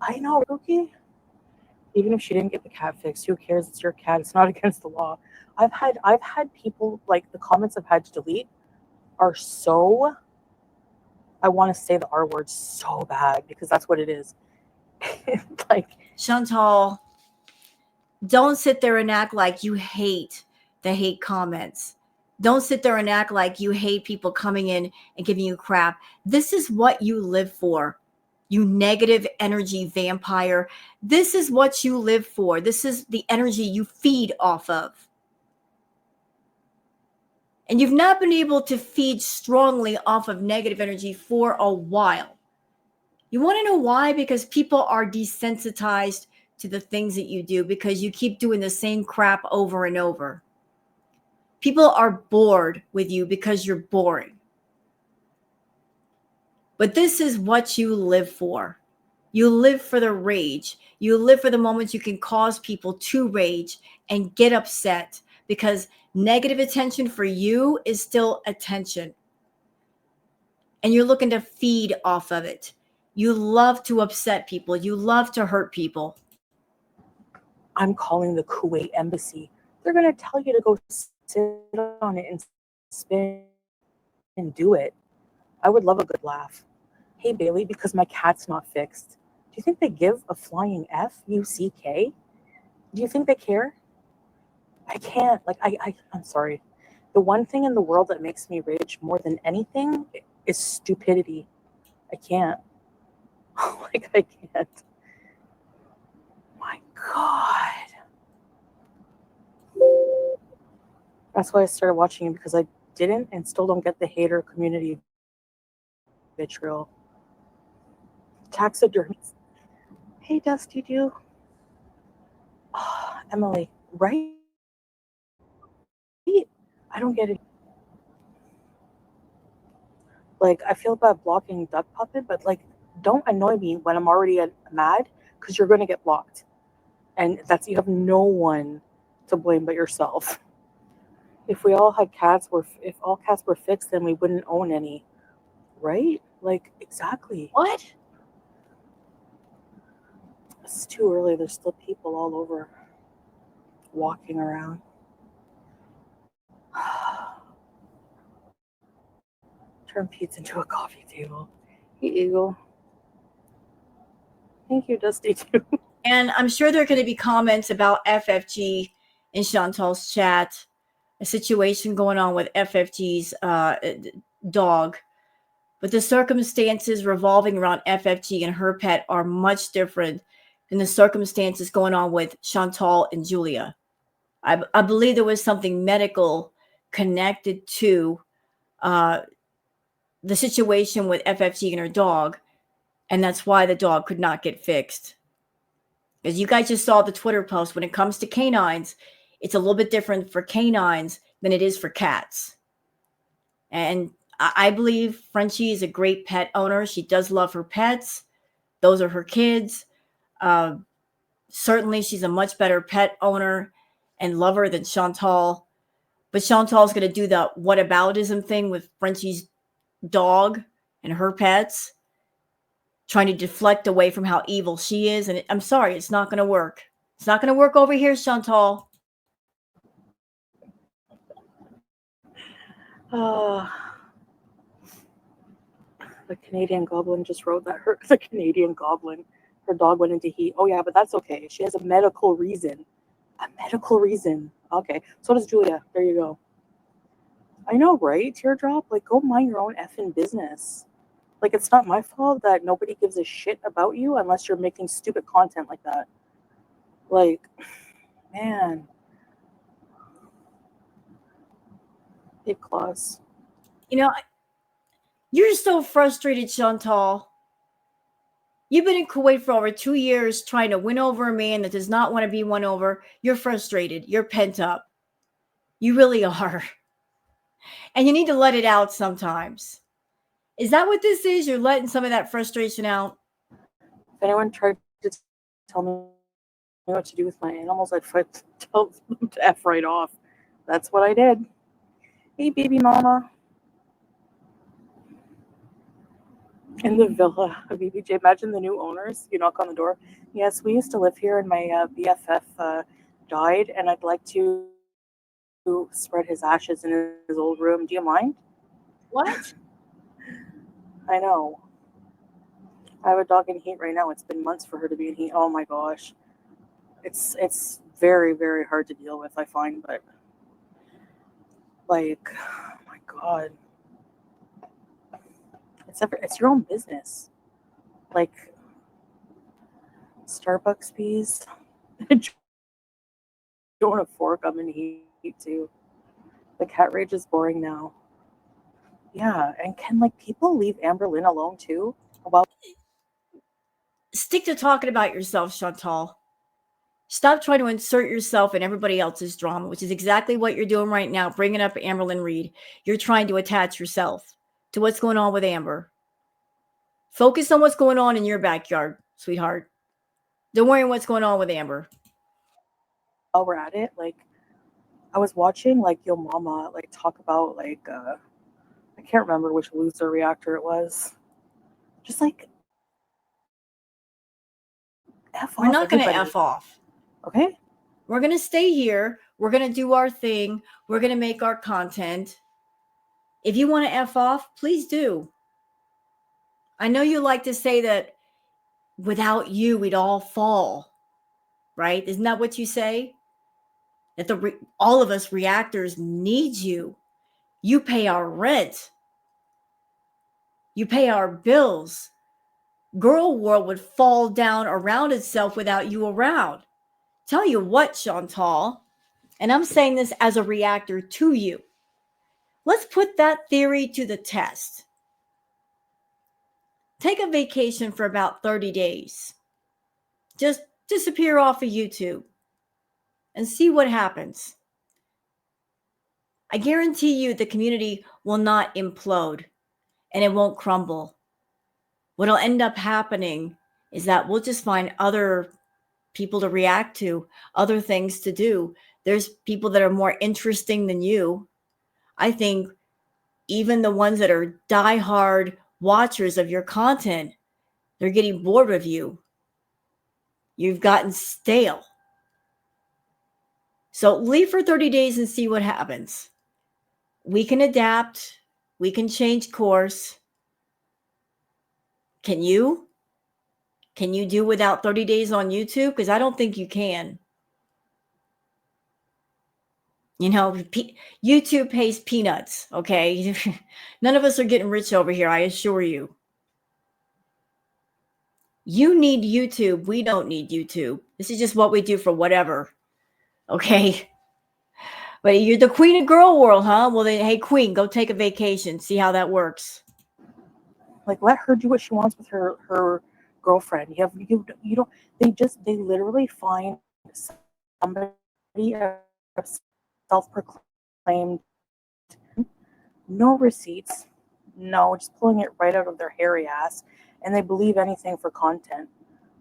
Speaker 3: I know, Rookie. Even if she didn't get the cat fixed, who cares? It's your cat. It's not against the law. I've had people, like, the comments I've had to delete are so, I want to say the R word so bad, because that's what it is. Like,
Speaker 1: Shantal, don't sit there and act like you hate the hate comments. Don't sit there and act like you hate people coming in and giving you crap. This is what you live for, you negative energy vampire. This is what you live for. This is the energy you feed off of. And you've not been able to feed strongly off of negative energy for a while. You want to know why? Because people are desensitized to the things that you do, because you keep doing the same crap over and over. People are bored with you because you're boring. But this is what you live for. You live for the rage. You live for the moments you can cause people to rage and get upset, because negative attention for you is still attention. And you're looking to feed off of it. You love to upset people. You love to hurt people.
Speaker 3: I'm calling the Kuwait embassy. They're going to tell you to go sit on it and spin and do it. I would love a good laugh. Hey, Bailey, because my cat's not fixed. Do you think they give a flying F-U-C-K? Do you think they care? I can't. Like, I'm sorry. The one thing in the world that makes me rage more than anything is stupidity. I can't. Like, I can't. My God. That's why I started watching it, because I didn't and still don't get the hater community vitriol. Taxidermy. Hey, Dusty Doo. Oh, Emily, right? I don't get it. Like, I feel bad blocking Duck Puppet, but like, don't annoy me when I'm already mad, because you're going to get blocked. And that's, you have no one to blame but yourself. If we all had cats, if all cats were fixed, then we wouldn't own any. Right? Like, exactly.
Speaker 1: What?
Speaker 3: It's too early. There's still people all over walking around. Turn pizza into a coffee table. Hey, Eagle. Thank you, Dusty, too.
Speaker 1: And I'm sure there are going to be comments about FFG in Chantal's chat, a situation going on with FFG's dog. But the circumstances revolving around FFG and her pet are much different than the circumstances going on with Shantal and Julia. I believe there was something medical connected to the situation with FFG and her dog, and that's why the dog could not get fixed. As you guys just saw the Twitter post, when it comes to canines, it's a little bit different for canines than it is for cats. And I believe Frenchie is a great pet owner. She does love her pets. Those are her kids. Certainly, she's a much better pet owner and lover than Chantal. But Chantal's going to do the whataboutism thing with Frenchie's dog and her pets, trying to deflect away from how evil she is. And I'm sorry, it's not going to work. It's not going to work over here, Chantal.
Speaker 3: The Canadian Goblin just wrote that the Canadian Goblin, her dog went into heat. Oh, yeah, but that's okay. She has a medical reason. A medical reason. Okay, so does Julia. There you go. I know, right, Teardrop? Like, go mind your own effing business. Like, it's not my fault that nobody gives a shit about you unless you're making stupid content like that. Like, man. Big claws.
Speaker 1: You know, you're so frustrated, Chantal. You've been in Kuwait for over 2 years trying to win over a man that does not want to be won over. You're frustrated. You're pent up. You really are. And you need to let it out sometimes. Is that what this is? You're letting some of that frustration out?
Speaker 3: If anyone tried to tell me what to do with my animals, I'd tell them to F right off. That's what I did. Hey, baby mama. In the villa of BBJ. Imagine the new owners. You knock on the door. Yes, we used to live here, and my BFF died, and I'd like to spread his ashes in his old room. Do you mind?
Speaker 1: What?
Speaker 3: I know. I have a dog in heat right now. It's been months for her to be in heat. Oh my gosh. It's very, very hard to deal with, I find, but like, oh my God. It's your own business. Like, Starbucks bees. Don't a fork. I'm in heat too. The cat rage is boring now. Yeah, and can like people leave Amber Lynn alone too? Well,
Speaker 1: stick to talking about yourself, Chantal. Stop trying to insert yourself in everybody else's drama, which is exactly what you're doing right now, bringing up Amberlynn Reed. You're trying to attach yourself to what's going on with Amber. Focus on what's going on in your backyard, sweetheart. Don't worry what's going on with Amber.
Speaker 3: While we're at it, like, I was watching like Yo Mama like talk about like I can't remember which loser reactor it was. Just like F
Speaker 1: We're
Speaker 3: off
Speaker 1: not going to
Speaker 3: everybody.
Speaker 1: F off.
Speaker 3: Okay?
Speaker 1: We're going to stay here. We're going to do our thing. We're going to make our content. If you want to F off, please do. I know you like to say that without you, we'd all fall, right? Isn't that what you say? That all of us reactors need you. You pay our rent. You pay our bills. Girl world would fall down around itself without you around. Tell you what, Shantal, and I'm saying this as a reactor to you. Let's put that theory to the test. Take a vacation for about 30 days. Just disappear off of YouTube and see what happens. I guarantee you the community will not implode and it won't crumble. What'll end up happening is that we'll just find other people to react to, other things to do. There's people that are more interesting than you. I think even the ones that are diehard watchers of your content, they're getting bored of you. You've gotten stale. So leave for 30 days and see what happens. We can adapt. We can change course. Can you? Can you do without 30 days on YouTube? Because I don't think you can. You know, YouTube pays peanuts, okay? None of us are getting rich over here, I assure you. You need YouTube. We don't need YouTube. This is just what we do for whatever, okay? But you're the queen of girl world, huh? Well, then, hey, queen, go take a vacation. See how that works.
Speaker 3: Like, let her do what she wants with her girlfriend. You don't. They literally find somebody self-proclaimed, no receipts, no, just pulling it right out of their hairy ass, and they believe anything for content.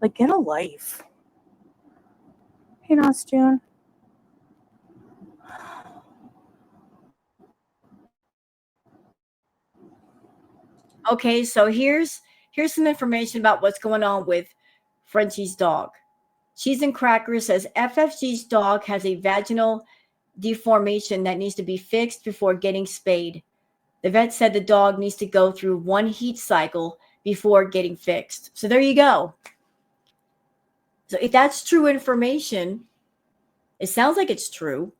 Speaker 3: Like, get a life. Hey, Nostune.
Speaker 1: Okay, so here's some information about what's going on with Frenchie's dog. Cheese and Cracker says FFG's dog has a vaginal deformation that needs to be fixed before getting spayed. The vet said the dog needs to go through one heat cycle before getting fixed. So there you go. So if that's true information, it sounds like it's true.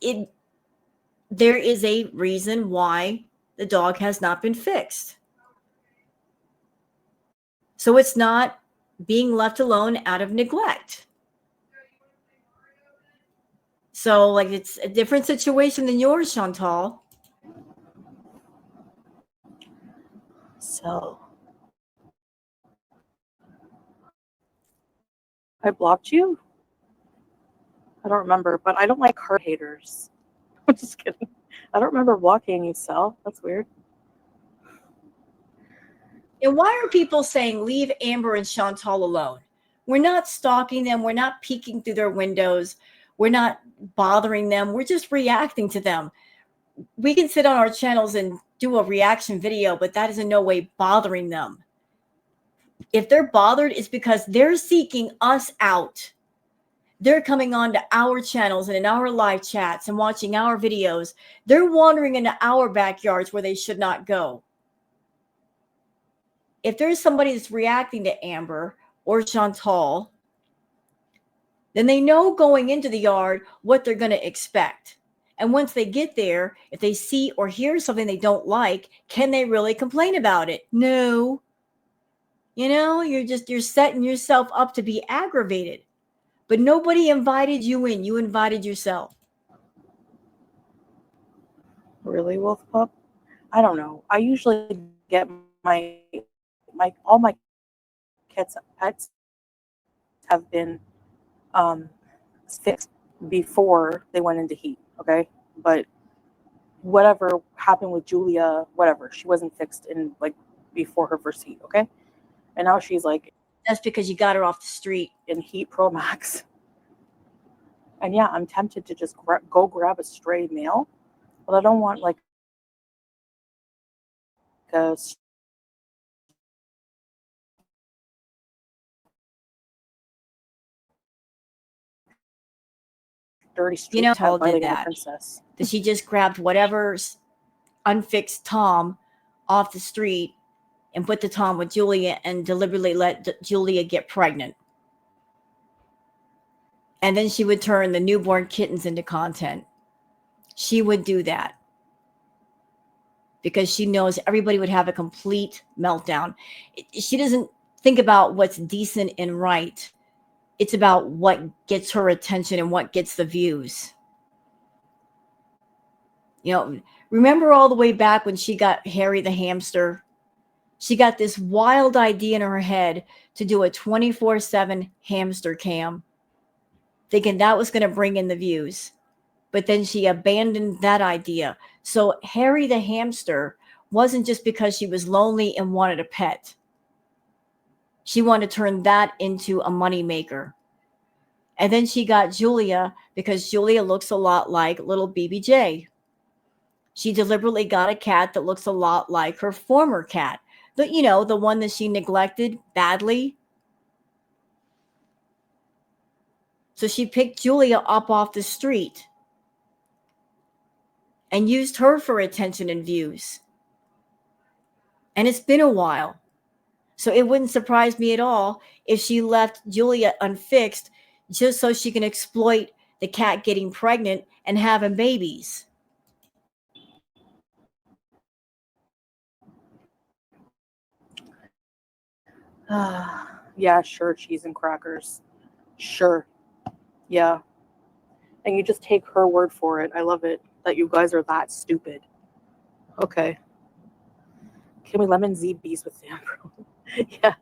Speaker 1: There is a reason why the dog has not been fixed. So it's not being left alone out of neglect. So, like, it's a different situation than yours, Shantal.
Speaker 3: So, I blocked you? I don't remember, but I don't like hard haters. I'm just kidding. I don't remember blocking you, Sal. That's weird.
Speaker 1: And why are people saying leave Amber and Shantal alone? We're not stalking them. We're not peeking through their windows. We're not bothering them. We're just reacting to them. We can sit on our channels and do a reaction video, but that is in no way bothering them. If they're bothered, it's because they're seeking us out. They're coming on to our channels and in our live chats and watching our videos. They're wandering into our backyards where they should not go. If there's somebody that's reacting to Amber or Shantal, then they know going into the yard what they're going to expect. And once they get there, if they see or hear something they don't like, can they really complain about it? No. You know, you're setting yourself up to be aggravated. But nobody invited you in. You invited yourself.
Speaker 3: Really, Wolf Pup? I don't know. I usually get all my pets have been fixed before they went into heat, okay? But whatever happened with Julia, whatever, she wasn't fixed in like before her first heat, okay? And now she's like,
Speaker 1: That's because you got her off the street.
Speaker 3: in Heat Pro Max. And yeah, I'm tempted to just go grab a stray male, but I don't want like a dirty street cat
Speaker 1: Paul did
Speaker 3: violating a
Speaker 1: that.
Speaker 3: princess.
Speaker 1: That she just grabbed whatever's unfixed Tom off the street and put the Tom with Julia and deliberately let Julia get pregnant. And then she would turn the newborn kittens into content. She would do that because she knows everybody would have a complete meltdown. She doesn't think about what's decent and right. It's about what gets her attention and what gets the views. Remember all the way back when she got Harry the hamster? She got this wild idea in her head to do a 24/7 hamster cam, thinking that was going to bring in the views. But then she abandoned that idea. So Harry the hamster wasn't just because she was lonely and wanted a pet. She wanted to turn that into a moneymaker. And then she got Julia because Julia looks a lot like little BBJ. She deliberately got a cat that looks a lot like her former cat. The one that she neglected badly. So she picked Julia up off the street and used her for attention and views. And it's been a while. So it wouldn't surprise me at all if she left Julia unfixed just so she can exploit the cat getting pregnant and having babies.
Speaker 3: Yeah, sure, cheese and crackers. Sure. Yeah. And you just take her word for it. I love it that you guys are that stupid. Okay. Can we lemon Z bees with Sam? Yeah.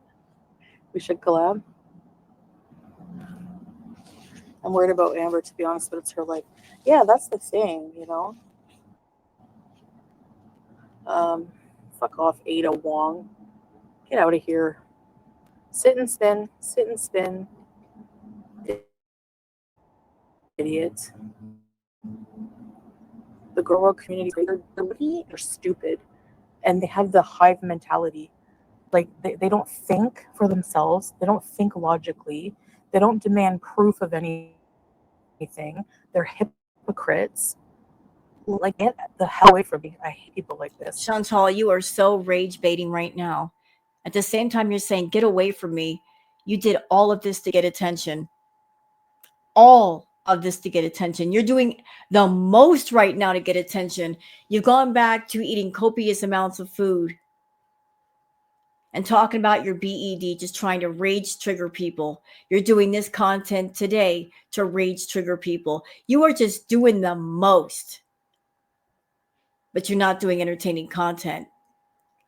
Speaker 3: We should collab. I'm worried about Amber, to be honest, but it's her life. Yeah, that's the thing, Fuck off, Ada Wong. Get out of here. Sit and spin. Sit and spin. Idiot. The girl world community, they're stupid. And they have the hive mentality. Like, they don't think for themselves. They don't think logically. They don't demand proof of anything. They're hypocrites. Like, get the hell away from me. I hate people like this.
Speaker 1: Shantal, you are so rage baiting right now. At the same time you're saying, get away from me. You did all of this to get attention. All of this to get attention. You're doing the most right now to get attention. You've gone back to eating copious amounts of food and talking about your BED, just trying to rage trigger people. You're doing this content today to rage trigger people. You are just doing the most, but you're not doing entertaining content.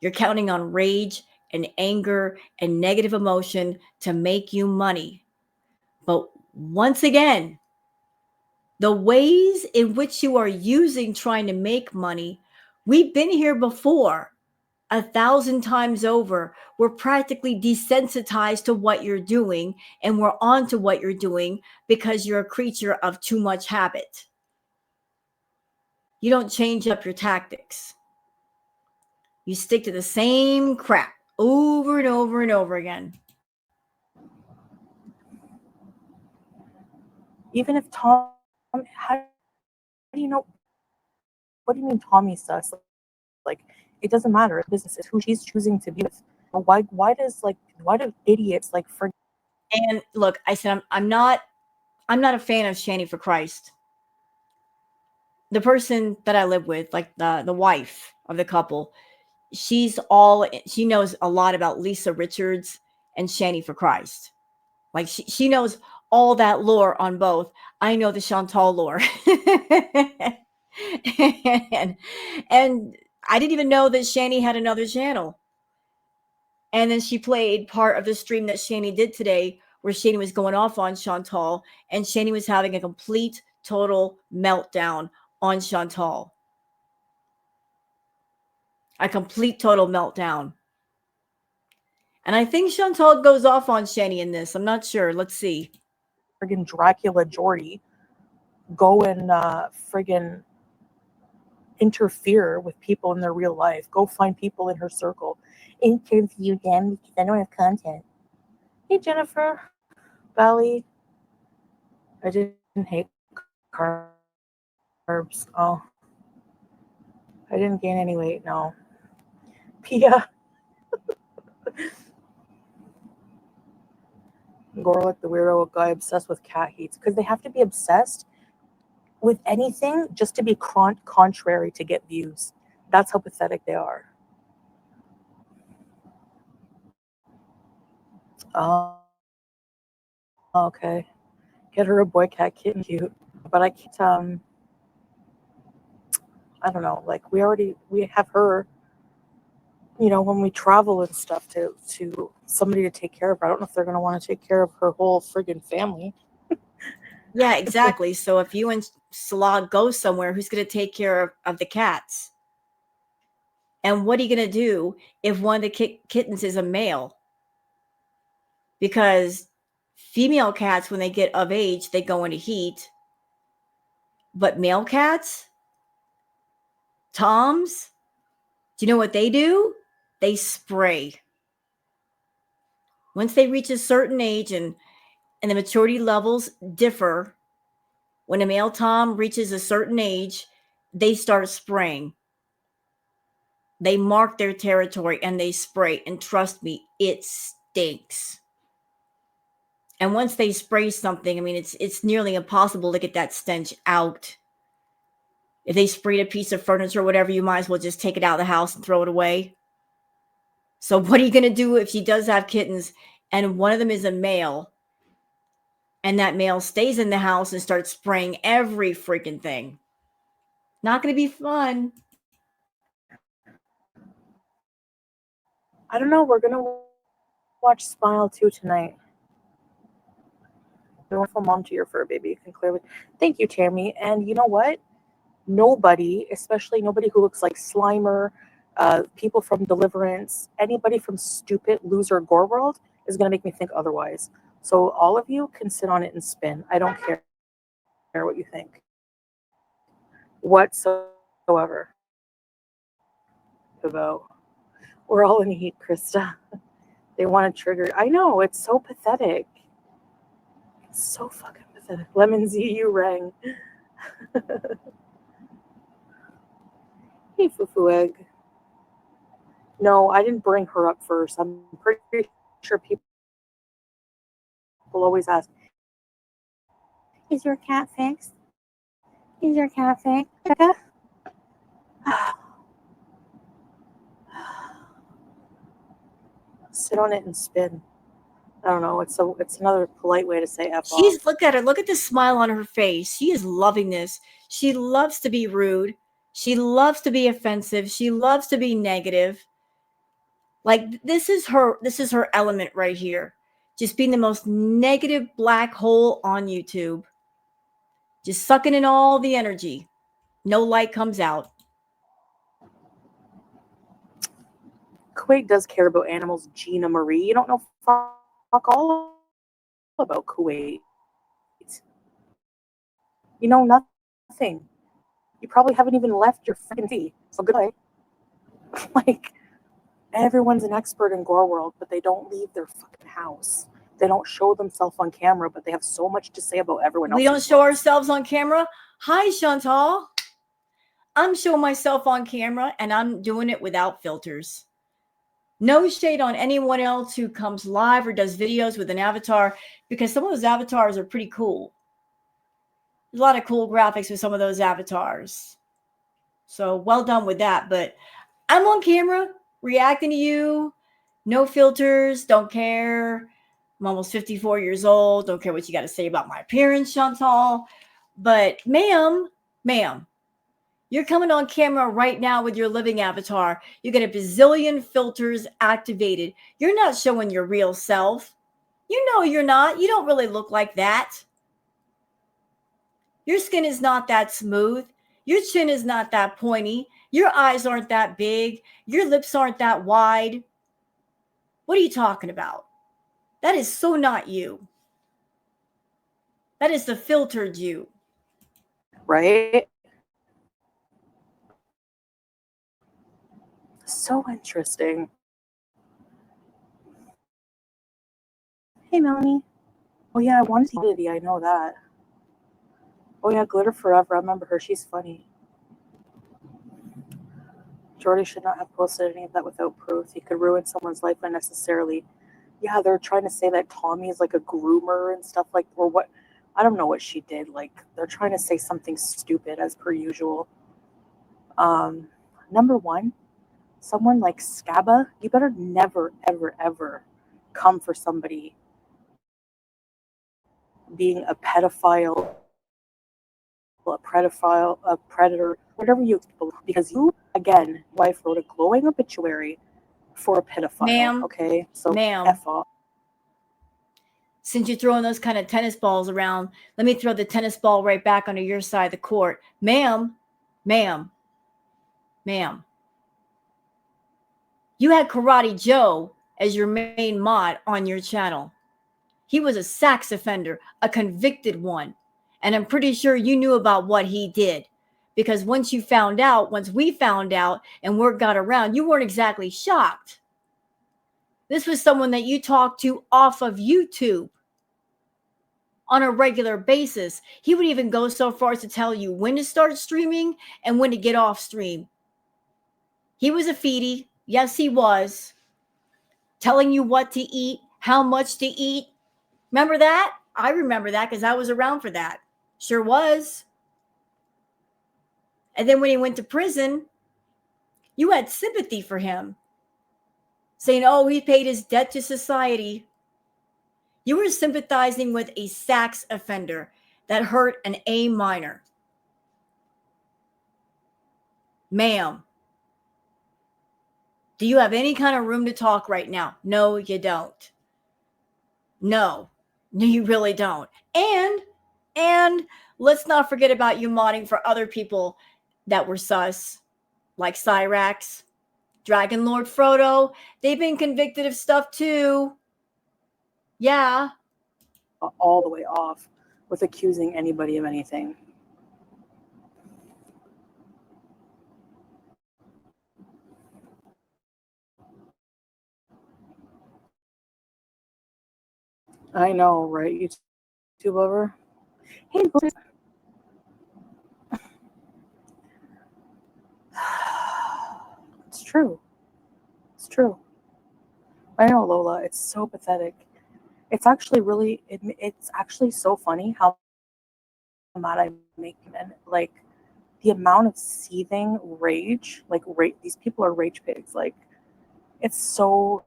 Speaker 1: You're counting on rage and anger and negative emotion to make you money. But once again, the ways in which you are using trying to make money, we've been here before 1,000 times over. We're practically desensitized to what you're doing, and we're on to what you're doing because you're a creature of too much habit. You don't change up your tactics. You stick to the same crap over and over and over again.
Speaker 3: Even if Tom, how do you know? What do you mean Tommy's sus? Like, it doesn't matter. Business is who she's choosing to be with. Why do idiots like forget?
Speaker 1: And look, I said I'm not a fan of Shanny for Christ. The person that I live with, like the wife of the couple, she knows a lot about Lisa Richards and Shanny for Christ. Like she knows all that lore on both. I know the Shantal lore. and I didn't even know that Shanny had another channel. And then she played part of the stream that Shanny did today where Shanny was going off on Shantal, and Shanny was having a complete, total meltdown on Shantal. A complete, total meltdown. And I think Shantal goes off on Shanny in this. I'm not sure. Let's see.
Speaker 3: Friggin' Dracula Jordy go and friggin' interfere with people in their real life. Go find people in her circle. Interview them because I don't have content. Hey, Jennifer. Valley. I didn't hate carbs. Oh. I didn't gain any weight, no. Pia. Gorlick, the weirdo guy obsessed with cat heats. Because they have to be obsessed with anything just to be contrary to get views. That's how pathetic they are. Oh, okay. Get her a boy cat kitten cute. But I can't, I don't know, like we have her, when we travel and stuff to somebody to take care of her. I don't know if they're going to want to take care of her whole friggin' family.
Speaker 1: Yeah, exactly. So if you and Salah go somewhere, who's going to take care of the cats? And what are you going to do if one of the kittens is a male? Because female cats, when they get of age, they go into heat. But male cats, toms, do you know what they do? They spray. Once they reach a certain age and the maturity levels differ, when a male tom reaches a certain age, they start spraying. They mark their territory and they spray. And trust me, it stinks. And once they spray something, I mean, it's nearly impossible to get that stench out. If they sprayed a piece of furniture or whatever, you might as well just take it out of the house and throw it away. So what are you going to do if she does have kittens and one of them is a male and that male stays in the house and starts spraying every freaking thing? Not going to be fun.
Speaker 3: I don't know. We're going to watch Smile 2 tonight. A wonderful mom to your fur baby. You can clearly. Thank you, Tammy. And you know what? Nobody, especially nobody who looks like Slimer, people from Deliverance, anybody from stupid loser Gore World is going to make me think otherwise. So all of you can sit on it and spin. I don't care what you think whatsoever about. We're all in heat, Krista. They want to trigger. I know, it's so pathetic. It's so fucking pathetic. Lemon Z, you rang. Hey, Fufu Egg. No, I didn't bring her up first. I'm pretty sure people always ask, is your cat fixed? Is your cat fixed? Sit on it and spin. I don't know. It's another polite way to say F off.
Speaker 1: Look at her. Look at the smile on her face. She is loving this. She loves to be rude. She loves to be offensive. She loves to be negative. Like this is her element right here. Just being the most negative black hole on YouTube. Just sucking in all the energy. No light comes out.
Speaker 3: Kuwait does care about animals, Gina Marie. You don't know fuck all about Kuwait. You know nothing. You probably haven't even left your freaking city. So goodbye. Like, everyone's an expert in Gore World, but they don't leave their fucking house. They don't show themselves on camera, but they have so much to say about everyone else.
Speaker 1: We don't show ourselves on camera. Hi, Shantal. I'm showing myself on camera, and I'm doing it without filters. No shade on anyone else who comes live or does videos with an avatar, because some of those avatars are pretty cool. There's a lot of cool graphics with some of those avatars. So well done with that. But I'm on camera reacting to you. No filters. Don't care. I'm almost 54 years old. Don't care what you got to say about my appearance, Shantal. But ma'am, you're coming on camera right now with your living avatar. You get a bazillion filters activated. You're not showing your real self. You know you're not. You don't really look like that. Your skin is not that smooth. Your chin is not that pointy. Your eyes aren't that big. Your lips aren't that wide. What are you talking about? That is so not you. That is the filtered you.
Speaker 3: Right? So interesting. Hey, Melanie. Oh, yeah, I wanted to see. I know that. Oh, yeah, Glitter Forever. I remember her. She's funny. Jordy should not have posted any of that without proof. He could ruin someone's life unnecessarily. Yeah, they're trying to say that Tommy is like a groomer and stuff like, or what? I don't know what she did. Like, they're trying to say something stupid as per usual. Number one, someone like Scabba, you better never, ever, ever come for somebody being a pedophile, a predator, whatever you believe, because you, again, wife wrote a glowing obituary for a pedophile.
Speaker 1: Ma'am,
Speaker 3: okay, so
Speaker 1: ma'am,
Speaker 3: F off.
Speaker 1: Since you're throwing those kind of tennis balls around, let me throw the tennis ball right back onto your side of the court. Ma'am, ma'am, ma'am. You had Karate Joe as your main mod on your channel. He was a sex offender, a convicted one. And I'm pretty sure you knew about what he did. Because once we found out, and word got around, you weren't exactly shocked. This was someone that you talked to off of YouTube on a regular basis. He would even go so far as to tell you when to start streaming and when to get off stream. He was a feedie. Yes, he was. Telling you what to eat, how much to eat. Remember that? I remember that because I was around for that. Sure was. And then when he went to prison, you had sympathy for him, saying, oh, he paid his debt to society. You were sympathizing with a sex offender that hurt an A minor. Ma'am, do you have any kind of room to talk right now? No, you don't. No, you really don't. And let's not forget about you modding for other people that were sus, like Cyrax, Dragon Lord Frodo. They've been convicted of stuff too. Yeah.
Speaker 3: All the way off with accusing anybody of anything. I know, right? YouTube lover. Hey, it's true. It's true. I know, Lola. It's so pathetic. It's actually really. It's actually so funny how mad I make men. Like the amount of seething rage. Like these people are rage pigs. Like it's so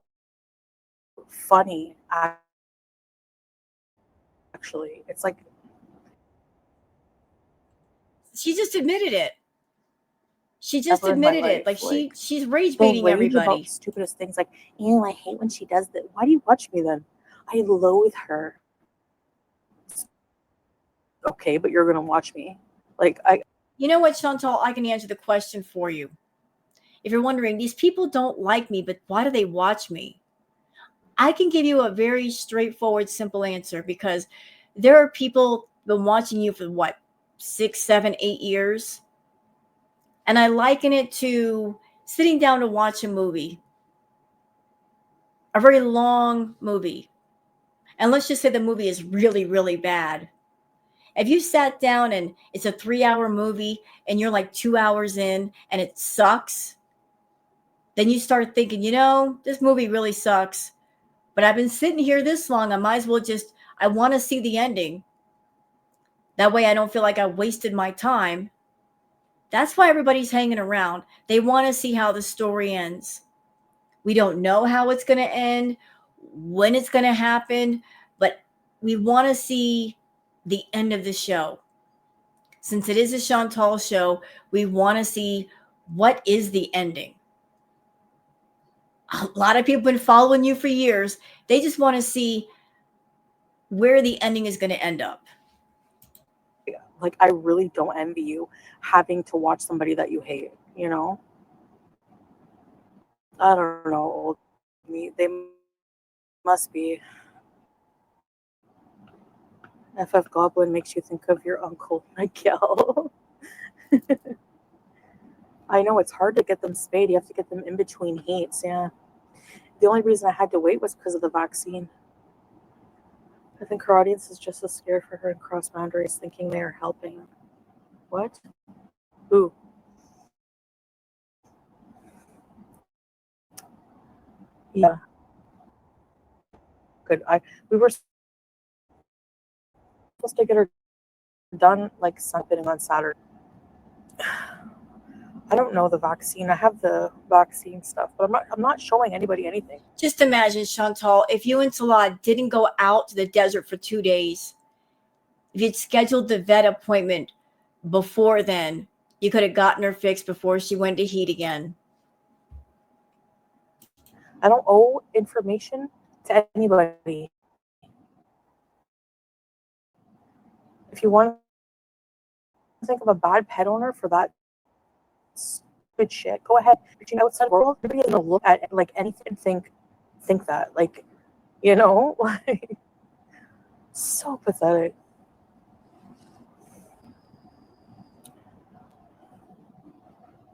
Speaker 3: funny. Actually, it's like
Speaker 1: She just admitted it. She just admitted it. Like she's rage baiting everybody.
Speaker 3: About the stupidest things. Like, ew, I hate when she does that. Why do you watch me then? I loathe her. Okay, but you're gonna watch me. Like
Speaker 1: You know what, Shantal? I can answer the question for you. If you're wondering, these people don't like me, but why do they watch me? I can give you a very straightforward, simple answer because there are people been watching you for what, 6, 7, 8 years. And I liken it to sitting down to watch a movie, a very long movie. And let's just say the movie is really, really bad. If you sat down and it's a 3-hour movie and you're like 2 hours in and it sucks, then you start thinking, this movie really sucks. But I've been sitting here this long. I might as well I want to see the ending. That way I don't feel like I wasted my time. That's why everybody's hanging around. They want to see how the story ends. We don't know how it's going to end, when it's going to happen, but we want to see the end of the show. Since it is a Shantal show, we want to see what is the ending. A lot of people have been following you for years. They just want to see where the ending is going to end up.
Speaker 3: Like, I really don't envy you having to watch somebody that you hate, I don't know. They Must be. FF Goblin makes you think of your uncle, Miguel. I know it's hard to get them spayed. You have to get them in between heats, yeah. The only reason I had to wait was because of the vaccine. I think her audience is just as scared for her and cross boundaries, thinking they are helping. What? Ooh. Yeah. Good. We were supposed to get her done like something on Saturday. I don't know the vaccine. I have the vaccine stuff, but I'm not showing anybody anything.
Speaker 1: Just imagine, Shantal, if you and Salah didn't go out to the desert for 2 days, if you'd scheduled the vet appointment before then, you could have gotten her fixed before she went to heat again.
Speaker 3: I don't owe information to anybody. If you want to think of a bad pet owner for that stupid shit, go ahead. Reaching outside the world, nobody is gonna look at like anything and think that, like, you know, like, so pathetic.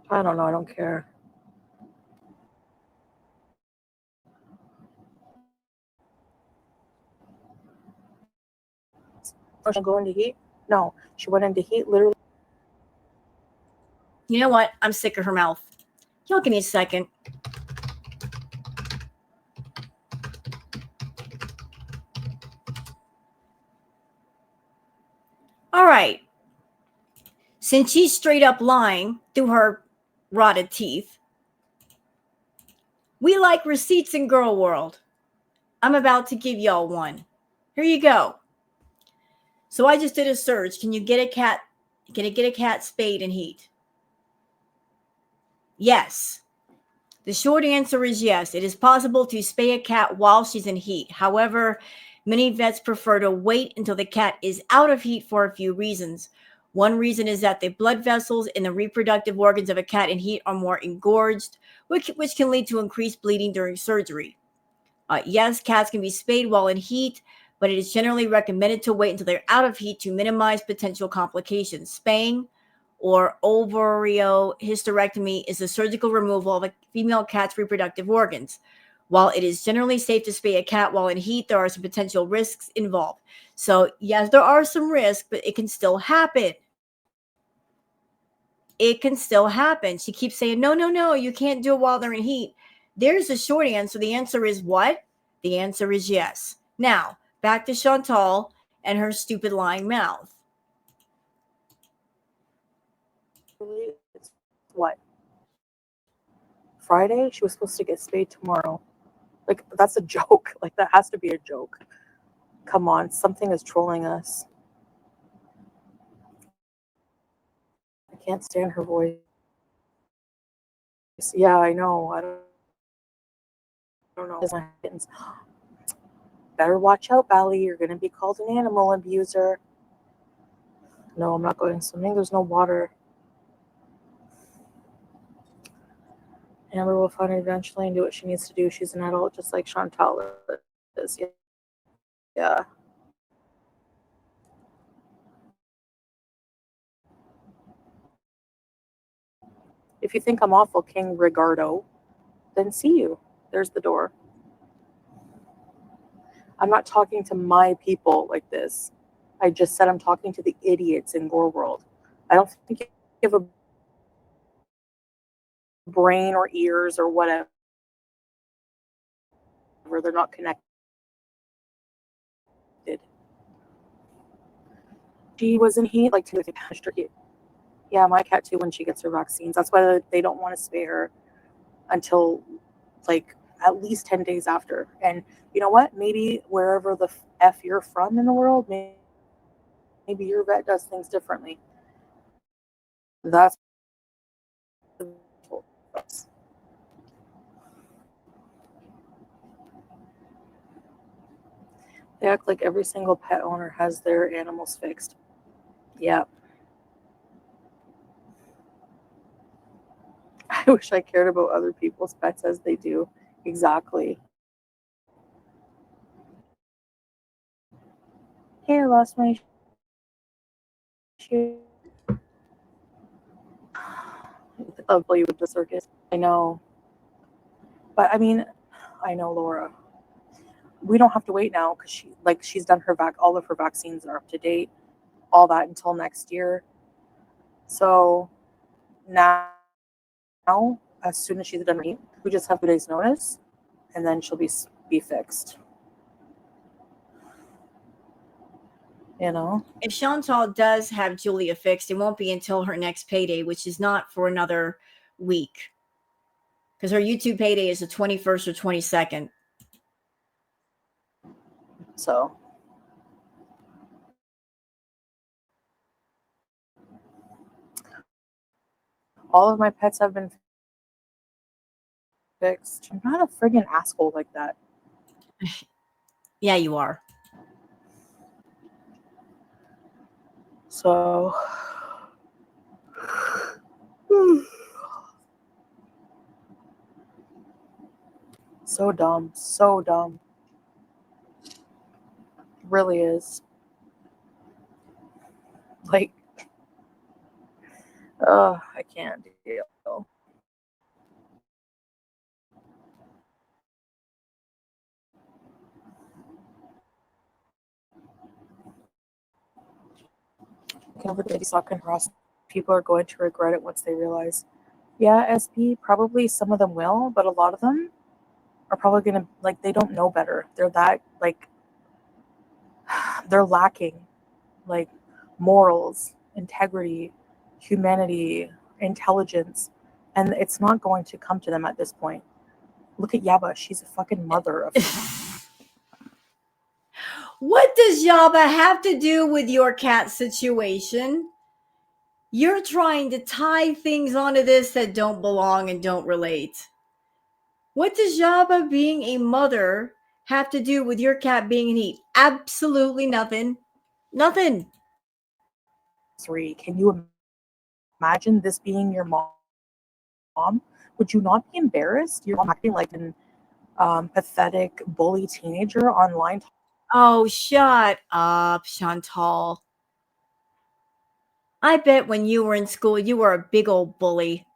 Speaker 3: I don't know. I don't care. Oh, she go into heat? No, she went into heat literally.
Speaker 1: You know what? I'm sick of her mouth. Y'all give me a second. All right. Since she's straight up lying through her rotted teeth, we like receipts in girl world. I'm about to give y'all one. Here you go. So I just did a search. Can you get a cat? Can it get a cat spayed in heat? Yes. The short answer is yes. It is possible to spay a cat while she's in heat. However, many vets prefer to wait until the cat is out of heat for a few reasons. One reason is that the blood vessels in the reproductive organs of a cat in heat are more engorged, which can lead to increased bleeding during surgery. Yes, cats can be spayed while in heat, but it is generally recommended to wait until they're out of heat to minimize potential complications. Spaying or ovariohysterectomy is the surgical removal of a female cat's reproductive organs. While it is generally safe to spay a cat while in heat, there are some potential risks involved. So, yes, there are some risks, but it can still happen. It can still happen. She keeps saying, no, you can't do it while they're in heat. There's the short answer. The answer is what? The answer is yes. Now, back to Shantal and her stupid lying mouth.
Speaker 3: What? Friday? She was supposed to get spayed tomorrow. Like, that's a joke. Like, that has to be a joke. Come on, something is trolling us. I can't stand her voice. Yeah, I know. I don't know. My kittens. Better watch out, Bally. You're going to be called an animal abuser. No, I'm not going swimming. There's no water. Amber will find it eventually and do what she needs to do. She's an adult, just like Shantal is. Yeah. If you think I'm awful, King Rigardo, then see you. There's the door. I'm not talking to my people like this. I just said I'm talking to the idiots in Gore World. I don't think you have a brain or ears or whatever. They're not connected. She was in heat like 2 days. Yeah, my cat too when she gets her vaccines. That's why they don't want to spay her until like at least 10 days after. And you know what? Maybe wherever the F you're from in the world, maybe your vet does things differently. That's they act like every single pet owner has their animals fixed. Yeah. I wish I cared about other people's pets as they do. Exactly. lost my shoe. I'll play with the circus. I know. But I mean, I know, Laura. We don't have to wait now because she's done all of her vaccines are up to date, all that until next year. So now, as soon as she's done, we just have 2 days notice, and then she'll be fixed. You know,
Speaker 1: if Shantal does have Julia fixed, it won't be until her next payday, which is not for another week, because her YouTube payday is the 21st or 22nd.
Speaker 3: So all of my pets have been fixed. I'm not a friggin' asshole like that.
Speaker 1: Yeah, you are.
Speaker 3: So so dumb. So dumb. Really is. Like, I can't deal. Everybody suck and harass. People are going to regret it once they realize. Yeah, SB, probably some of them will, but a lot of them are probably gonna, like, they don't know better. They're that, like, they're lacking, like, morals, integrity, humanity, intelligence, and it's not going to come to them at this point. Look at Yaba. She's a fucking mother of.
Speaker 1: What does Yaba have to do with your cat situation? You're trying to tie things onto this that don't belong and don't relate. What does Yaba being a mother have to do with your cat being in heat? Absolutely nothing. Nothing.
Speaker 3: Can you imagine this being your mom? Would you not be embarrassed? Your mom acting like an pathetic bully teenager online.
Speaker 1: Oh, shut up, Shantal. I bet when you were in school, you were a big old bully.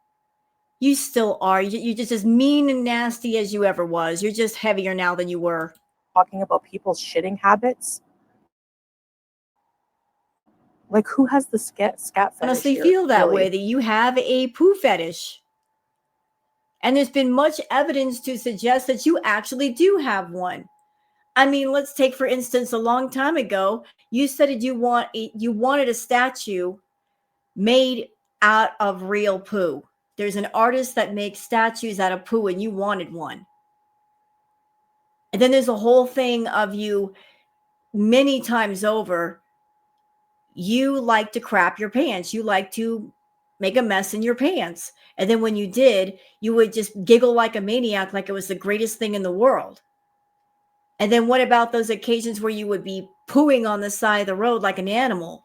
Speaker 1: You still are. You're just as mean and nasty as you ever was. You're just heavier now than you were.
Speaker 3: Talking about people's shitting habits. Like, who has the scat fetish
Speaker 1: Honestly,
Speaker 3: here,
Speaker 1: feel that
Speaker 3: really?
Speaker 1: way, that you have a poo fetish. And there's been much evidence to suggest that you actually do have one. I mean, let's take, for instance, a long time ago, you said you wanted a statue made out of real poo. There's an artist that makes statues out of poo, and you wanted one. And then there's a whole thing of you many times over. You like to crap your pants. You like to make a mess in your pants. And then when you did, you would just giggle like a maniac, like it was the greatest thing in the world. And then what about those occasions where you would be pooing on the side of the road like an animal?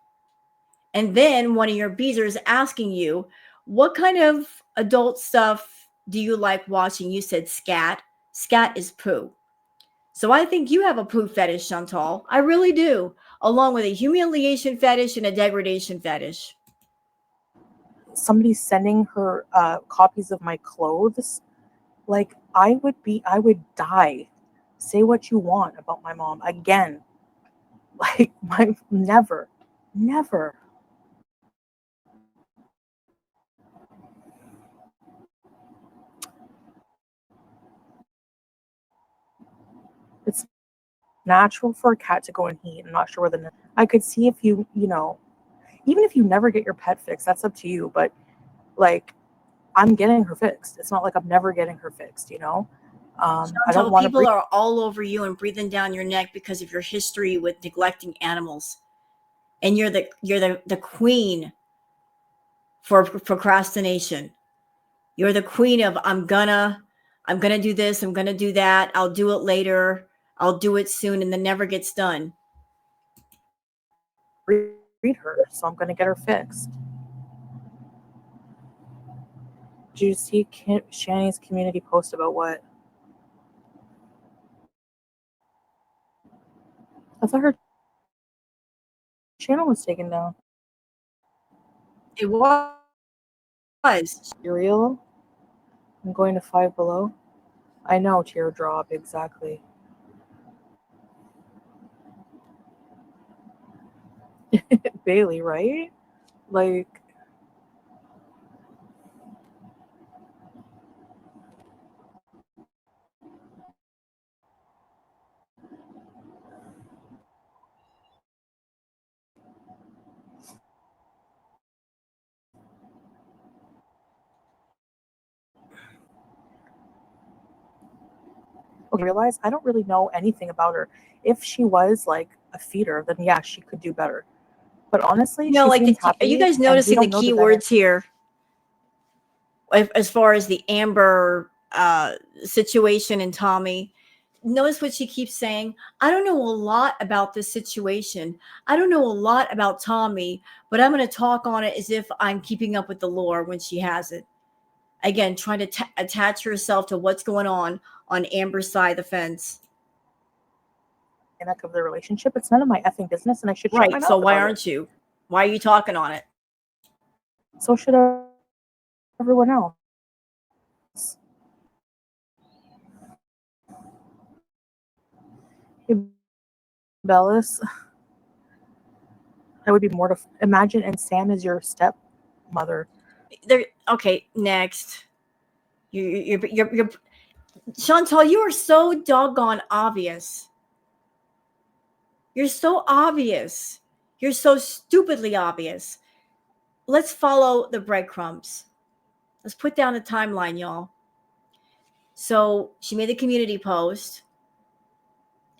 Speaker 1: And then one of your beezers asking you, what kind of adult stuff do you like watching? You said scat. Scat is poo. So I think you have a poo fetish, Chantal. I really do. Along with a humiliation fetish and a degradation fetish.
Speaker 3: Somebody's sending her copies of my clothes. Like, I would die. Say what you want about my mom again. Like, never. It's natural for a cat to go in heat. I'm not sure where I could see if you know, even if you never get your pet fixed, that's up to you. But, like, I'm getting her fixed. It's not like I'm never getting her fixed, you know? I don't want to
Speaker 1: people are all over you and breathing down your neck because of your history with neglecting animals. And you're the queen for procrastination. You're the queen of I'm gonna do this, I'm gonna do that, I'll do it later, I'll do it soon, and then never gets done.
Speaker 3: read her, so I'm gonna get her fixed. Did you see Shanny's community post about what? I thought her channel was taken down.
Speaker 1: It was.
Speaker 3: Real. I'm going to Five Below. I know, teardrop, exactly. Bailey, right? Like, okay, realize I don't really know anything about her. If she was like a feeder, then yeah, she could do better. But honestly,
Speaker 1: No,
Speaker 3: she
Speaker 1: like,
Speaker 3: seems
Speaker 1: are
Speaker 3: happy.
Speaker 1: you guys
Speaker 3: and we
Speaker 1: noticing the
Speaker 3: don't know
Speaker 1: key
Speaker 3: dynamic.
Speaker 1: words here as far as the Amber situation and Tommy? Notice what she keeps saying. I don't know a lot about this situation. I don't know a lot about Tommy, but I'm going to talk on it as if I'm keeping up with the lore when she hasn't. Again, trying to attach herself to what's going on Amber's side of the fence.
Speaker 3: Of the relationship, it's none of my effing business, and I should shut my
Speaker 1: Right.
Speaker 3: mouth
Speaker 1: So why
Speaker 3: about
Speaker 1: aren't
Speaker 3: it.
Speaker 1: you? Why are you talking on it?
Speaker 3: So should everyone else. Hey, Bellis, I would be mortified. Imagine, and Sam is your stepmother.
Speaker 1: There. Okay. Next. You're Shantal, you are so doggone obvious. You're so obvious. You're so stupidly obvious. Let's follow the breadcrumbs. Let's put down the timeline, y'all. So she made a community post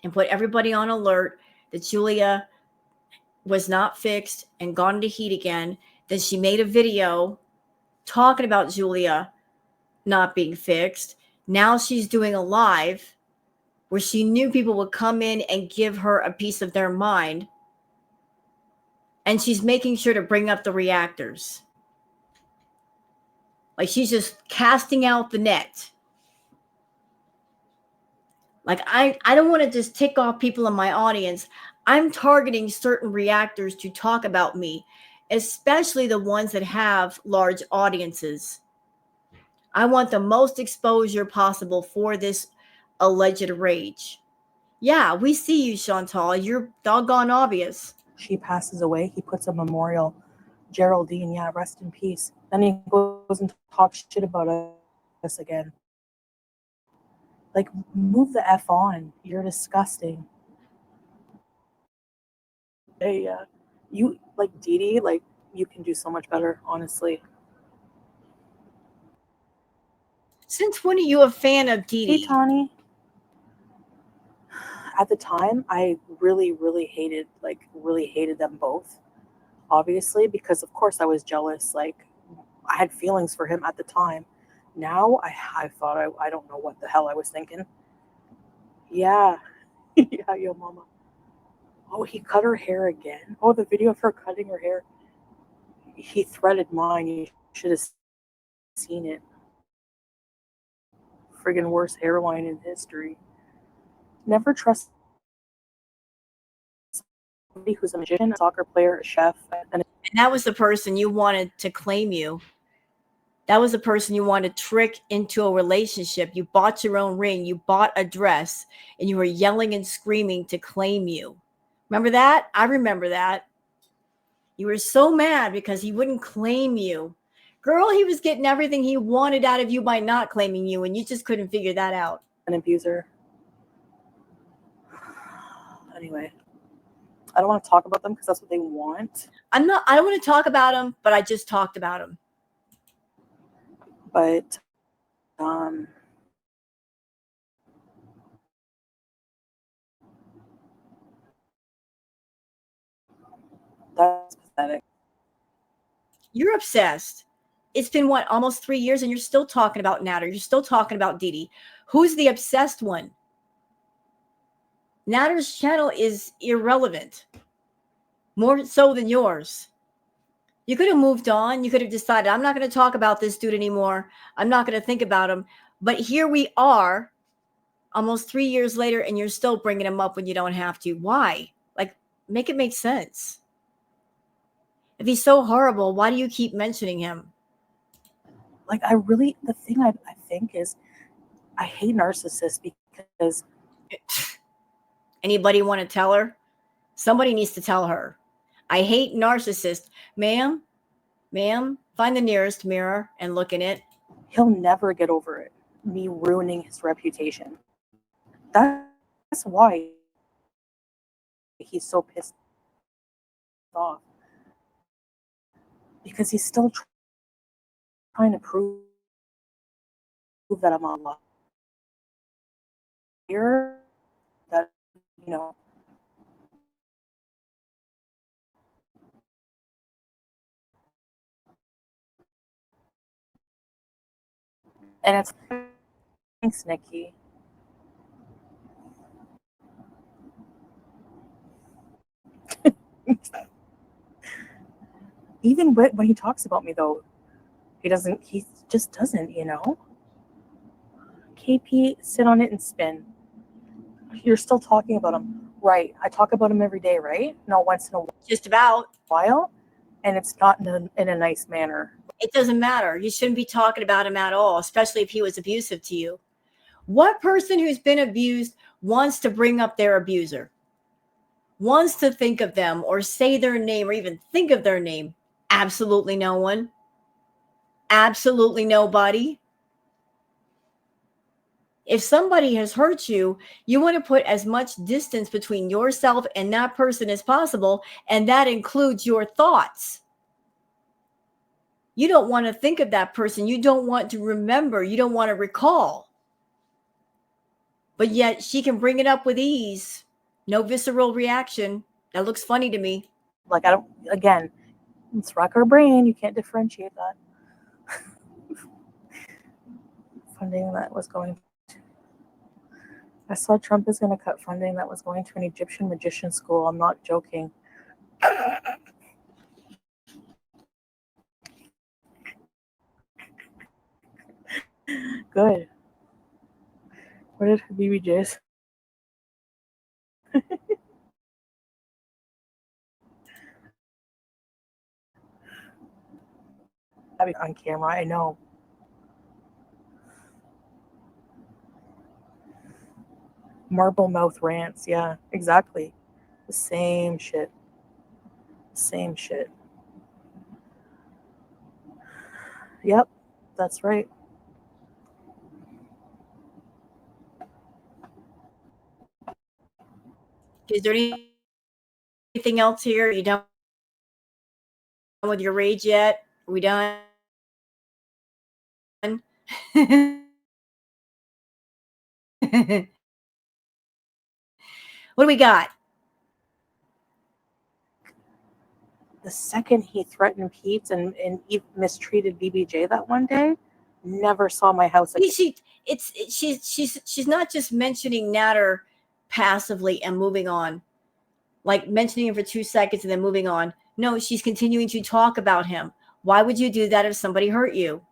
Speaker 1: and put everybody on alert that Julia was not fixed and gone into heat again. Then she made a video talking about Julia not being fixed. Now she's doing a live where she knew people would come in and give her a piece of their mind. And she's making sure to bring up the reactors. Like she's just casting out the net. Like I don't want to just tick off people in my audience. I'm targeting certain reactors to talk about me, especially the ones that have large audiences. I want the most exposure possible for this alleged rage. Yeah, we see you, Shantal. You're doggone obvious.
Speaker 3: She passes away. He puts a memorial. Geraldine, yeah, rest in peace. Then he goes and talks shit about us again. Like, move the F on. You're disgusting. Hey, you, like, Dee Dee, like, you can do so much better, honestly.
Speaker 1: Since when are you a fan of Dee Dee?
Speaker 3: Hey, Tawny. At the time, I really hated them both, obviously, because of course I was jealous. Like, I had feelings for him at the time. Now I thought I don't know what the hell I was thinking. Yeah. Yeah, yo mama. Oh, he cut her hair again. Oh, the video of her cutting her hair. He threaded mine. You should have seen it. Friggin' worst hairline in history. Never trust somebody who's a magician, a soccer player, a chef, and
Speaker 1: that was the person you wanted to claim you. That was the person you wanted to trick into a relationship. You bought your own ring, you bought a dress, and you were yelling and screaming to claim you. Remember that? I remember that. You were so mad because he wouldn't claim you. Girl, he was getting everything he wanted out of you by not claiming you, and you just couldn't figure that out.
Speaker 3: an abuser. Anyway, I don't want to talk about them because that's what they want.
Speaker 1: I don't want to talk about him, but I just talked about him.
Speaker 3: But that's pathetic.
Speaker 1: You're obsessed. It's been what, almost 3 years, and you're still talking about Nader. You're still talking about Dee Dee. Who's the obsessed one? Nader's channel is irrelevant, more so than yours. You could have moved on. You could have decided, I'm not going to talk about this dude anymore. I'm not going to think about him. But here we are, almost 3 years later, and you're still bringing him up when you don't have to. Why? Like, make it make sense. If he's so horrible, why do you keep mentioning him?
Speaker 3: Like, the thing I think is, I hate narcissists because...
Speaker 1: Anybody want to tell her? Somebody needs to tell her. I hate narcissists. Ma'am, find the nearest mirror and look in it.
Speaker 3: He'll never get over it. Me ruining his reputation. That's why he's so pissed off. Because he's still trying to prove that I'm a liar. That, you know. And it's... Thanks, Nikki. Even when he talks about me, though, he just doesn't, you know? KP, sit on it and spin. You're still talking about him. Right. I talk about him every day, right? No, once in a
Speaker 1: Just about.
Speaker 3: while. And it's not in a nice manner.
Speaker 1: It doesn't matter. You shouldn't be talking about him at all, especially if he was abusive to you. What person who's been abused wants to bring up their abuser? Wants to think of them or say their name or even think of their name? Absolutely no one. Absolutely nobody. If somebody has hurt you, you want to put as much distance between yourself and that person as possible, and that includes your thoughts. You don't want to think of that person. You don't want to remember. You don't want to recall. But yet she can bring it up with ease. No visceral reaction. That looks funny to me.
Speaker 3: Like, again, it's rock our brain. You can't differentiate that. Funding that was going to... I saw Trump is going to cut funding that was going to an Egyptian magician school. I'm not joking. Good. Where did BBJ's? On camera, I know. Marble mouth rants, yeah, exactly. The same shit. Same shit. Yep, that's right.
Speaker 1: Is there anything else here? Are you done with your rage yet? Are we done? What do we got?
Speaker 3: The second he threatened Pete and mistreated BBJ that one day, never saw my house again.
Speaker 1: She's not just mentioning Nader passively and moving on, like mentioning him for 2 seconds and then moving on. No, she's continuing to talk about him. Why would you do that if somebody hurt you?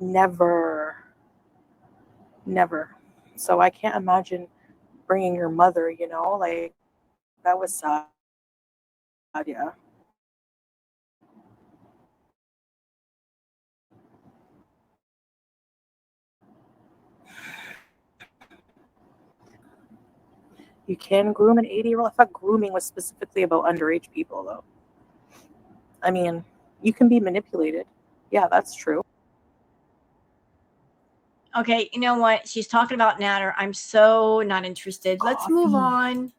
Speaker 3: Never. So I can't imagine bringing your mother, you know, like, that was sad. Yeah. You can groom an 80-year-old. I thought grooming was specifically about underage people, though. I mean, you can be manipulated. Yeah, that's true.
Speaker 1: Okay, you know what? She's talking about Nader. I'm so not interested. Let's move on.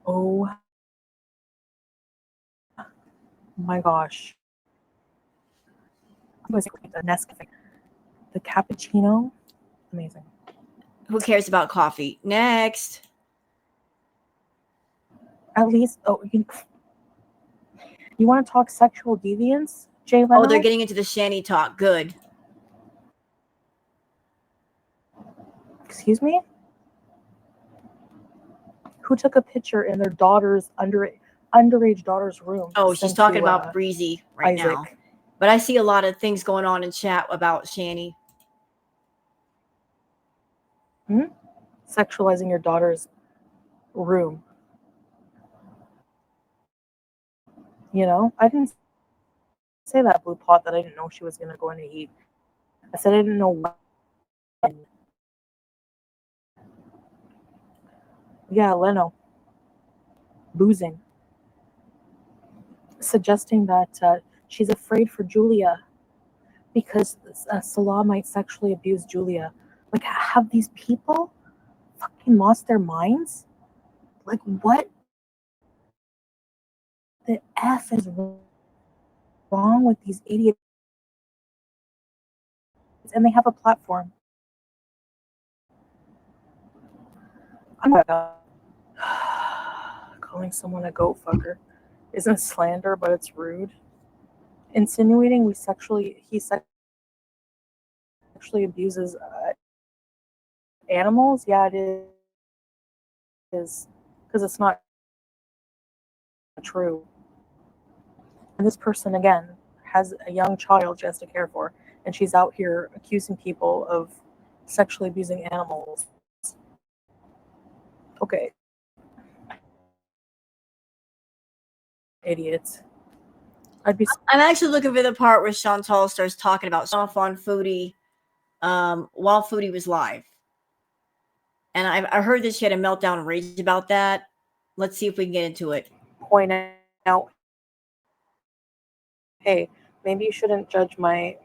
Speaker 3: Oh my gosh. The Nescafe. The cappuccino. Amazing.
Speaker 1: Who cares about coffee? Next.
Speaker 3: At least, you want to talk sexual deviance, Jay Leno?
Speaker 1: Oh, they're getting into the Shanny talk. Good.
Speaker 3: Excuse me? Who took a picture in their daughter's underage daughter's room?
Speaker 1: Oh, she's talking about Breezy right now. But I see a lot of things going on in chat about Shanny.
Speaker 3: Sexualizing your daughter's room. You know, I didn't say that blue pot that I didn't know she was going to go in to eat. I said I didn't know when. Yeah, Leno. Boozing. Suggesting that she's afraid for Julia because Salah might sexually abuse Julia. Like, have these people fucking lost their minds? Like, what the F is wrong with these idiots? And they have a platform. I'm not calling someone a goat fucker isn't slander, but it's rude. Insinuating he sexually abuses animals. Yeah, it is, because it's not true. And this person, again, has a young child she has to care for, and she's out here accusing people of sexually abusing animals. Okay. Idiots.
Speaker 1: I'm actually looking for the part where Shantal starts talking about off on Foodie while Foodie was live. And I heard that she had a meltdown and rage about that. Let's see if we can get into it.
Speaker 3: Point out, hey, maybe you shouldn't judge my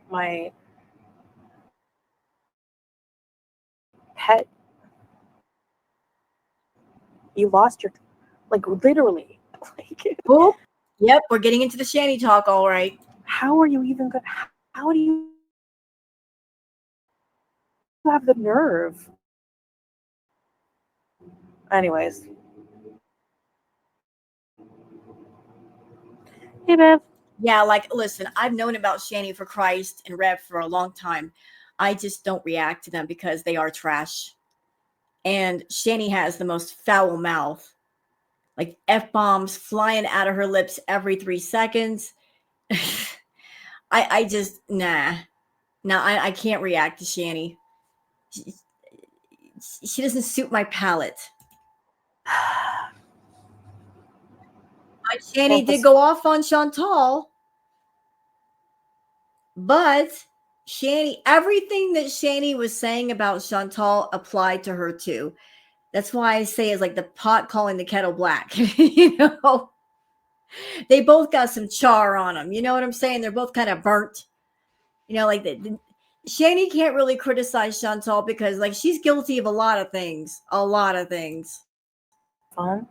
Speaker 3: pet. You lost your, like, literally. Like,
Speaker 1: boop. Yep, we're getting into the Shanny talk, all right.
Speaker 3: How are you even good? How do you have the nerve? Anyways. Hey, Bev.
Speaker 1: Yeah, like, listen, I've known about Shanny for Christ and Rev for a long time. I just don't react to them because they are trash. And Shanny has the most foul mouth. Like F-bombs flying out of her lips every 3 seconds. I just, nah. No, I can't react to Shanny. She doesn't suit my palate. Shanny did go off on Shantal, but everything that Shanny was saying about Shantal applied to her too. That's why I say it's like the pot calling the kettle black. You know, they both got some char on them. You know what I'm saying? They're both kind of burnt. You know, like Shanny can't really criticize Shantal because, like, she's guilty of a lot of things. A lot of things.
Speaker 3: Fun.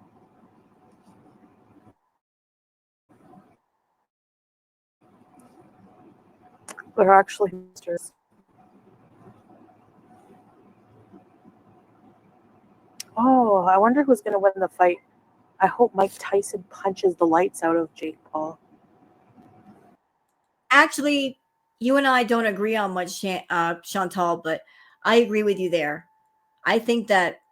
Speaker 3: They're actually sisters. Oh, I wonder who's going to win the fight. I hope Mike Tyson punches the lights out of Jake Paul.
Speaker 1: Actually, you and I don't agree on much, Shantal, but I agree with you there. I think that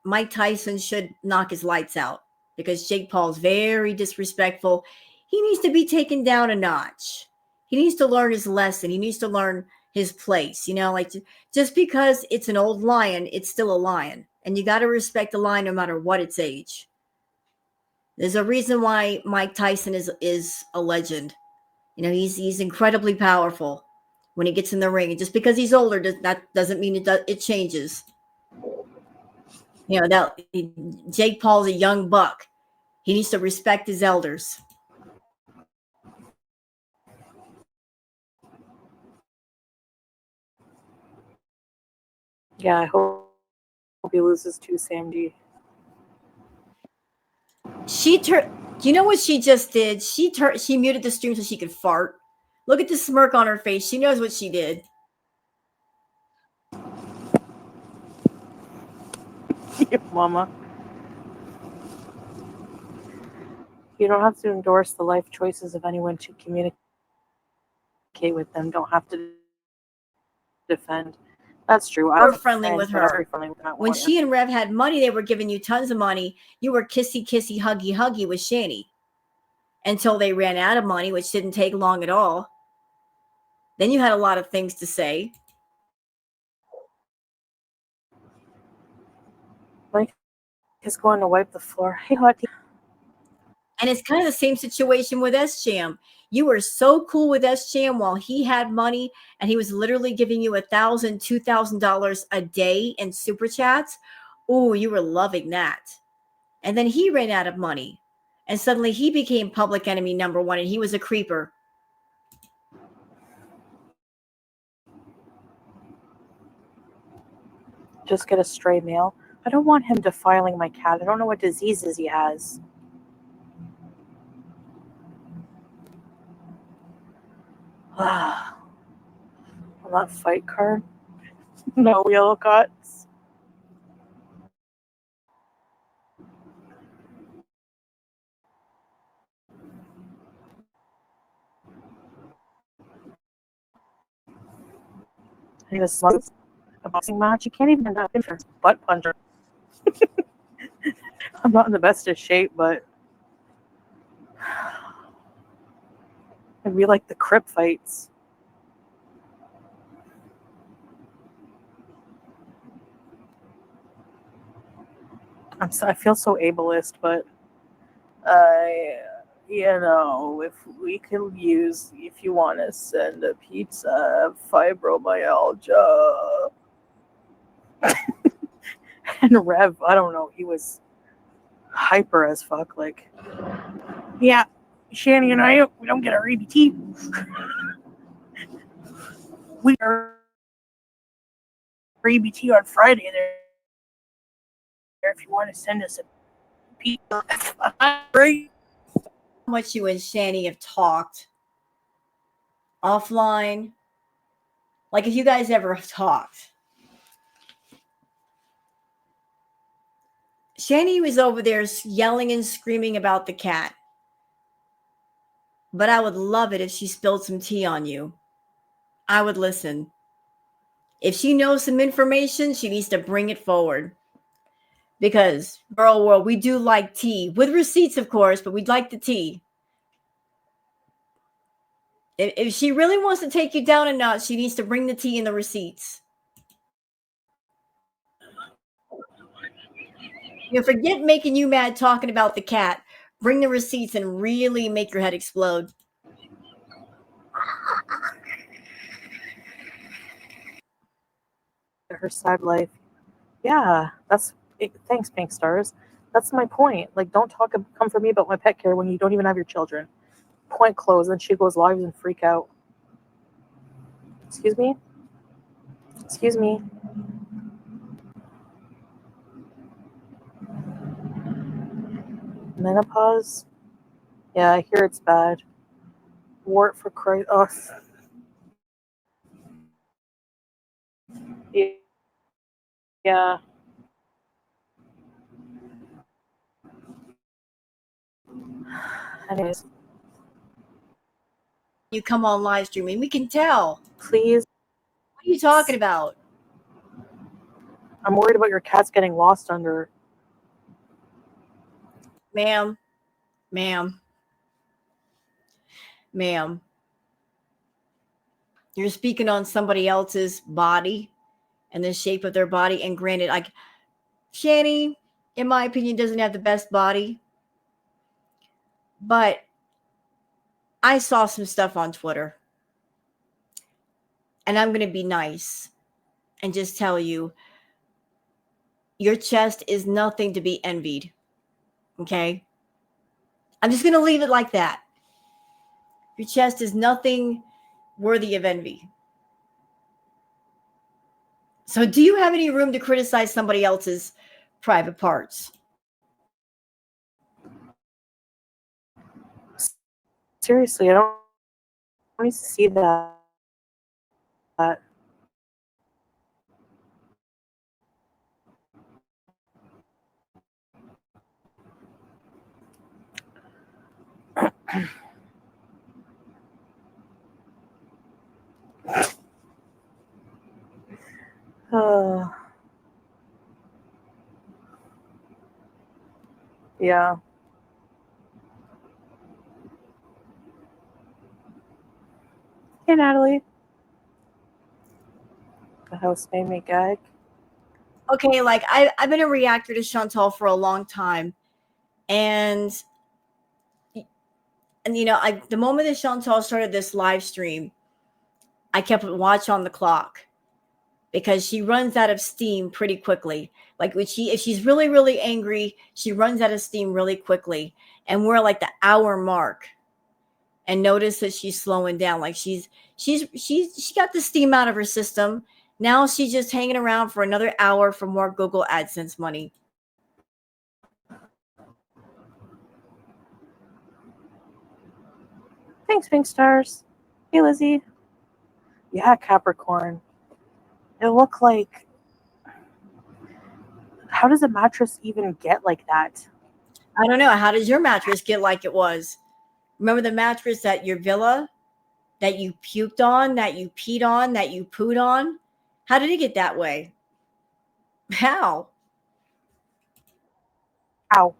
Speaker 1: Mike Tyson should knock his lights out because Jake Paul's very disrespectful. He needs to be taken down a notch. He needs to learn his lesson. He needs to learn his place. You know, like, just because it's an old lion, it's still a lion. And you got to respect the lion no matter what its age. There's a reason why Mike Tyson is a legend. You know, he's incredibly powerful when he gets in the ring. And just because he's older doesn't mean it changes. You know, that Jake Paul's a young buck. He needs to respect his elders.
Speaker 3: Yeah, I hope he loses to Sam D.
Speaker 1: You know what she just did? She muted the stream so she could fart. Look at the smirk on her face. She knows what she did.
Speaker 3: Mama. You don't have to endorse the life choices of anyone to communicate with them. Don't have to defend. That's true.
Speaker 1: We're friendly with her. When she and Rev had money, they were giving you tons of money. You were kissy, kissy, huggy, huggy with Shanny until they ran out of money, which didn't take long at all. Then you had a lot of things to say.
Speaker 3: Mike is going to wipe the floor. Hey, Hottie.
Speaker 1: And it's kind of the same situation with S-Jam. You were so cool with S-Jam while he had money and he was literally giving you $1,000, $2,000 a day in super chats. Oh, you were loving that. And then he ran out of money. And suddenly he became public enemy number one and he was a creeper.
Speaker 3: Just get a stray mail. I don't want him defiling my cat. I don't know what diseases he has. On that fight card. No yellow cuts. I need a boxing match. You can't even end up in for butt puncher. I'm not in the best of shape, but it'd be like the Crip fights. I feel so ableist, but if we can use, if you want to send a pizza, fibromyalgia. And Rev, I don't know, he was hyper as fuck. Like, yeah, Shanny and I, we don't get our EBT. We are EBT on Friday there. If you want to send us a pizza, great.
Speaker 1: How much you and Shanny have talked offline. Like if you guys ever have talked. Shanny was over there yelling and screaming about the cat. But I would love it if she spilled some tea on you. I would listen. If she knows some information, she needs to bring it forward. Because, girl world, we do like tea. With receipts, of course, but we'd like the tea. If she really wants to take you down a notch, she needs to bring the tea and the receipts. Forget making you mad talking about the cat. Bring the receipts and really make your head explode.
Speaker 3: Her sad life. Yeah, that's it. Thanks, Pink Stars. That's my point. Like, don't come for me about my pet care when you don't even have your children. Point closed. Then she goes live and freak out. Excuse me? Excuse me. Menopause? Yeah, I hear it's bad. Wart for Christ. Oh. Yeah. Anyways.
Speaker 1: You come on live streaming, we can tell.
Speaker 3: Please.
Speaker 1: What are you talking about?
Speaker 3: I'm worried about your cats getting lost under.
Speaker 1: Ma'am. You're speaking on somebody else's body and the shape of their body. And granted, like Shanny, in my opinion, doesn't have the best body. But I saw some stuff on Twitter. And I'm going to be nice and just tell you, your chest is nothing to be envied. Okay? I'm just going to leave it like that. Your chest is nothing worthy of envy. So do you have any room to criticize somebody else's private parts?
Speaker 3: Seriously, I don't need to see that. Yeah. Hey, Natalie. The house made me gag.
Speaker 1: Okay, like I've been a reactor to Shantal for a long time. And And the moment that Shantal started this live stream, I kept a watch on the clock because she runs out of steam pretty quickly. Like if she's really, really angry, she runs out of steam really quickly. And we're like the hour mark. And notice that she's slowing down. Like she got the steam out of her system. Now she's just hanging around for another hour for more Google AdSense money.
Speaker 3: Thanks, Pink Stars. Hey, Lizzie. Yeah, Capricorn. It looked like... How does a mattress even get like that?
Speaker 1: I don't know. How does your mattress get like it was? Remember the mattress at your villa that you puked on, that you peed on, that you pooed on? How did it get that way? How?
Speaker 3: Ow.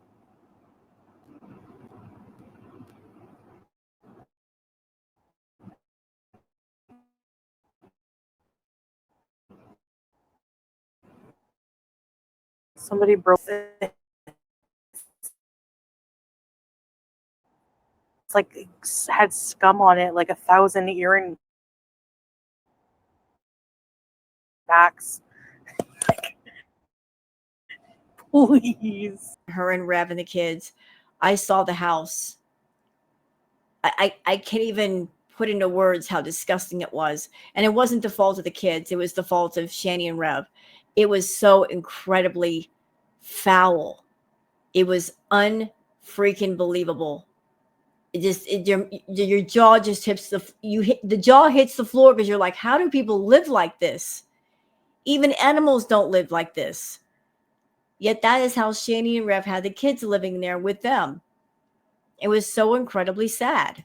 Speaker 3: Somebody broke it. It's like it had scum on it, like 1,000 earring backs. Please.
Speaker 1: Her and Rev and the kids. I saw the house. I can't even put into words how disgusting it was. And it wasn't the fault of the kids. It was the fault of Shanny and Rev. It was so incredibly foul. It was unfreaking believable. Your jaw just hits the jaw hits the floor because you're like, how do people live like this? Even animals don't live like this. Yet that is how Shanny and Rev had the kids living there with them. It was so incredibly sad.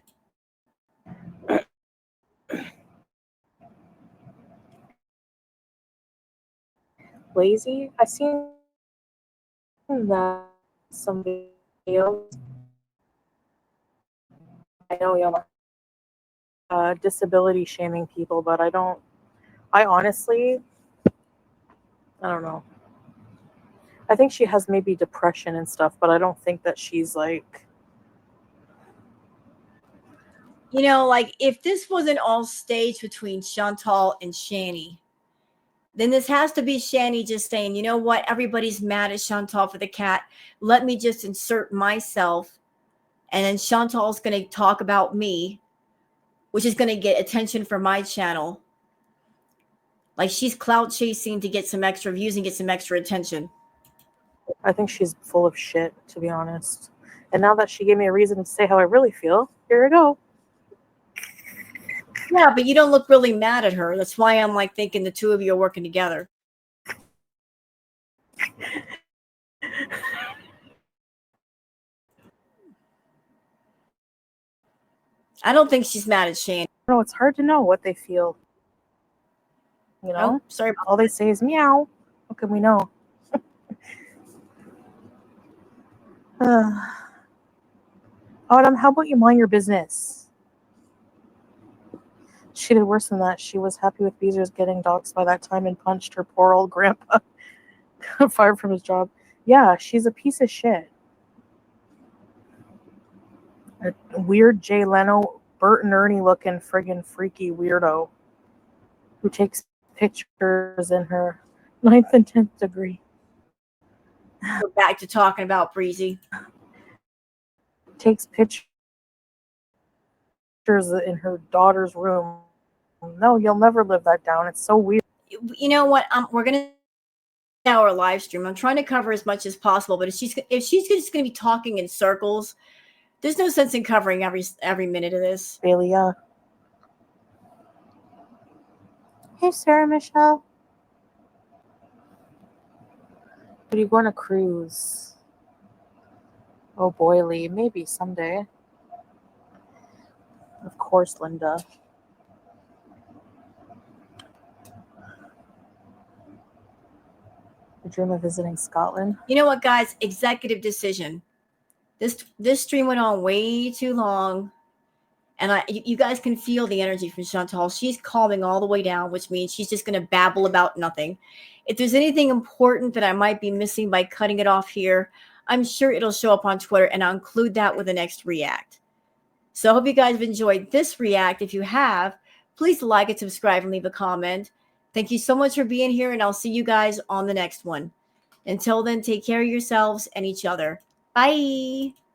Speaker 3: Lazy? I seen that somebody else. I know y'all disability shaming people, but I honestly, I don't know. I think she has maybe depression and stuff, but I don't think that she's like...
Speaker 1: Like if this wasn't all staged between Shantal and Shanny, then this has to be Shanny just saying, you know what, everybody's mad at Shantal for the cat. Let me just insert myself. And then Chantal's going to talk about me, which is going to get attention for my channel. Like she's clout chasing to get some extra views and get some extra attention.
Speaker 3: I think she's full of shit, to be honest. And now that she gave me a reason to say how I really feel, here we go.
Speaker 1: Yeah, but you don't look really mad at her. That's why I'm like thinking the two of you are working together. I don't think she's mad at Shane.
Speaker 3: No, it's hard to know what they feel. You know?
Speaker 1: Oh, sorry.
Speaker 3: All they say is meow. What can we know? Autumn, how about you mind your business? She did worse than that. She was happy with Beezer's getting doxxed by that time and punched her poor old grandpa. Fired from his job. Yeah, she's a piece of shit. A weird Jay Leno, Bert and Ernie looking friggin' freaky weirdo who takes pictures in her 9th and 10th degree.
Speaker 1: We're back to talking about Breezy.
Speaker 3: Takes pictures in her daughter's room. No, you'll never live that down. It's so weird.
Speaker 1: You know what? We're gonna our live stream. I'm trying to cover as much as possible, but if she's just gonna be talking in circles, there's no sense in covering every minute of this.
Speaker 3: Bailey, Hey, Sarah Michelle. Are you going to cruise? Oh, boily. Maybe someday. Of course, Linda. I dream of visiting Scotland.
Speaker 1: You know what, guys? Executive decision. This stream went on way too long. And you guys can feel the energy from Shantal. She's calming all the way down, which means she's just going to babble about nothing. If there's anything important that I might be missing by cutting it off here, I'm sure it'll show up on Twitter, and I'll include that with the next react. So I hope you guys have enjoyed this react. If you have, please like and subscribe and leave a comment. Thank you so much for being here, and I'll see you guys on the next one. Until then, take care of yourselves and each other. Bye.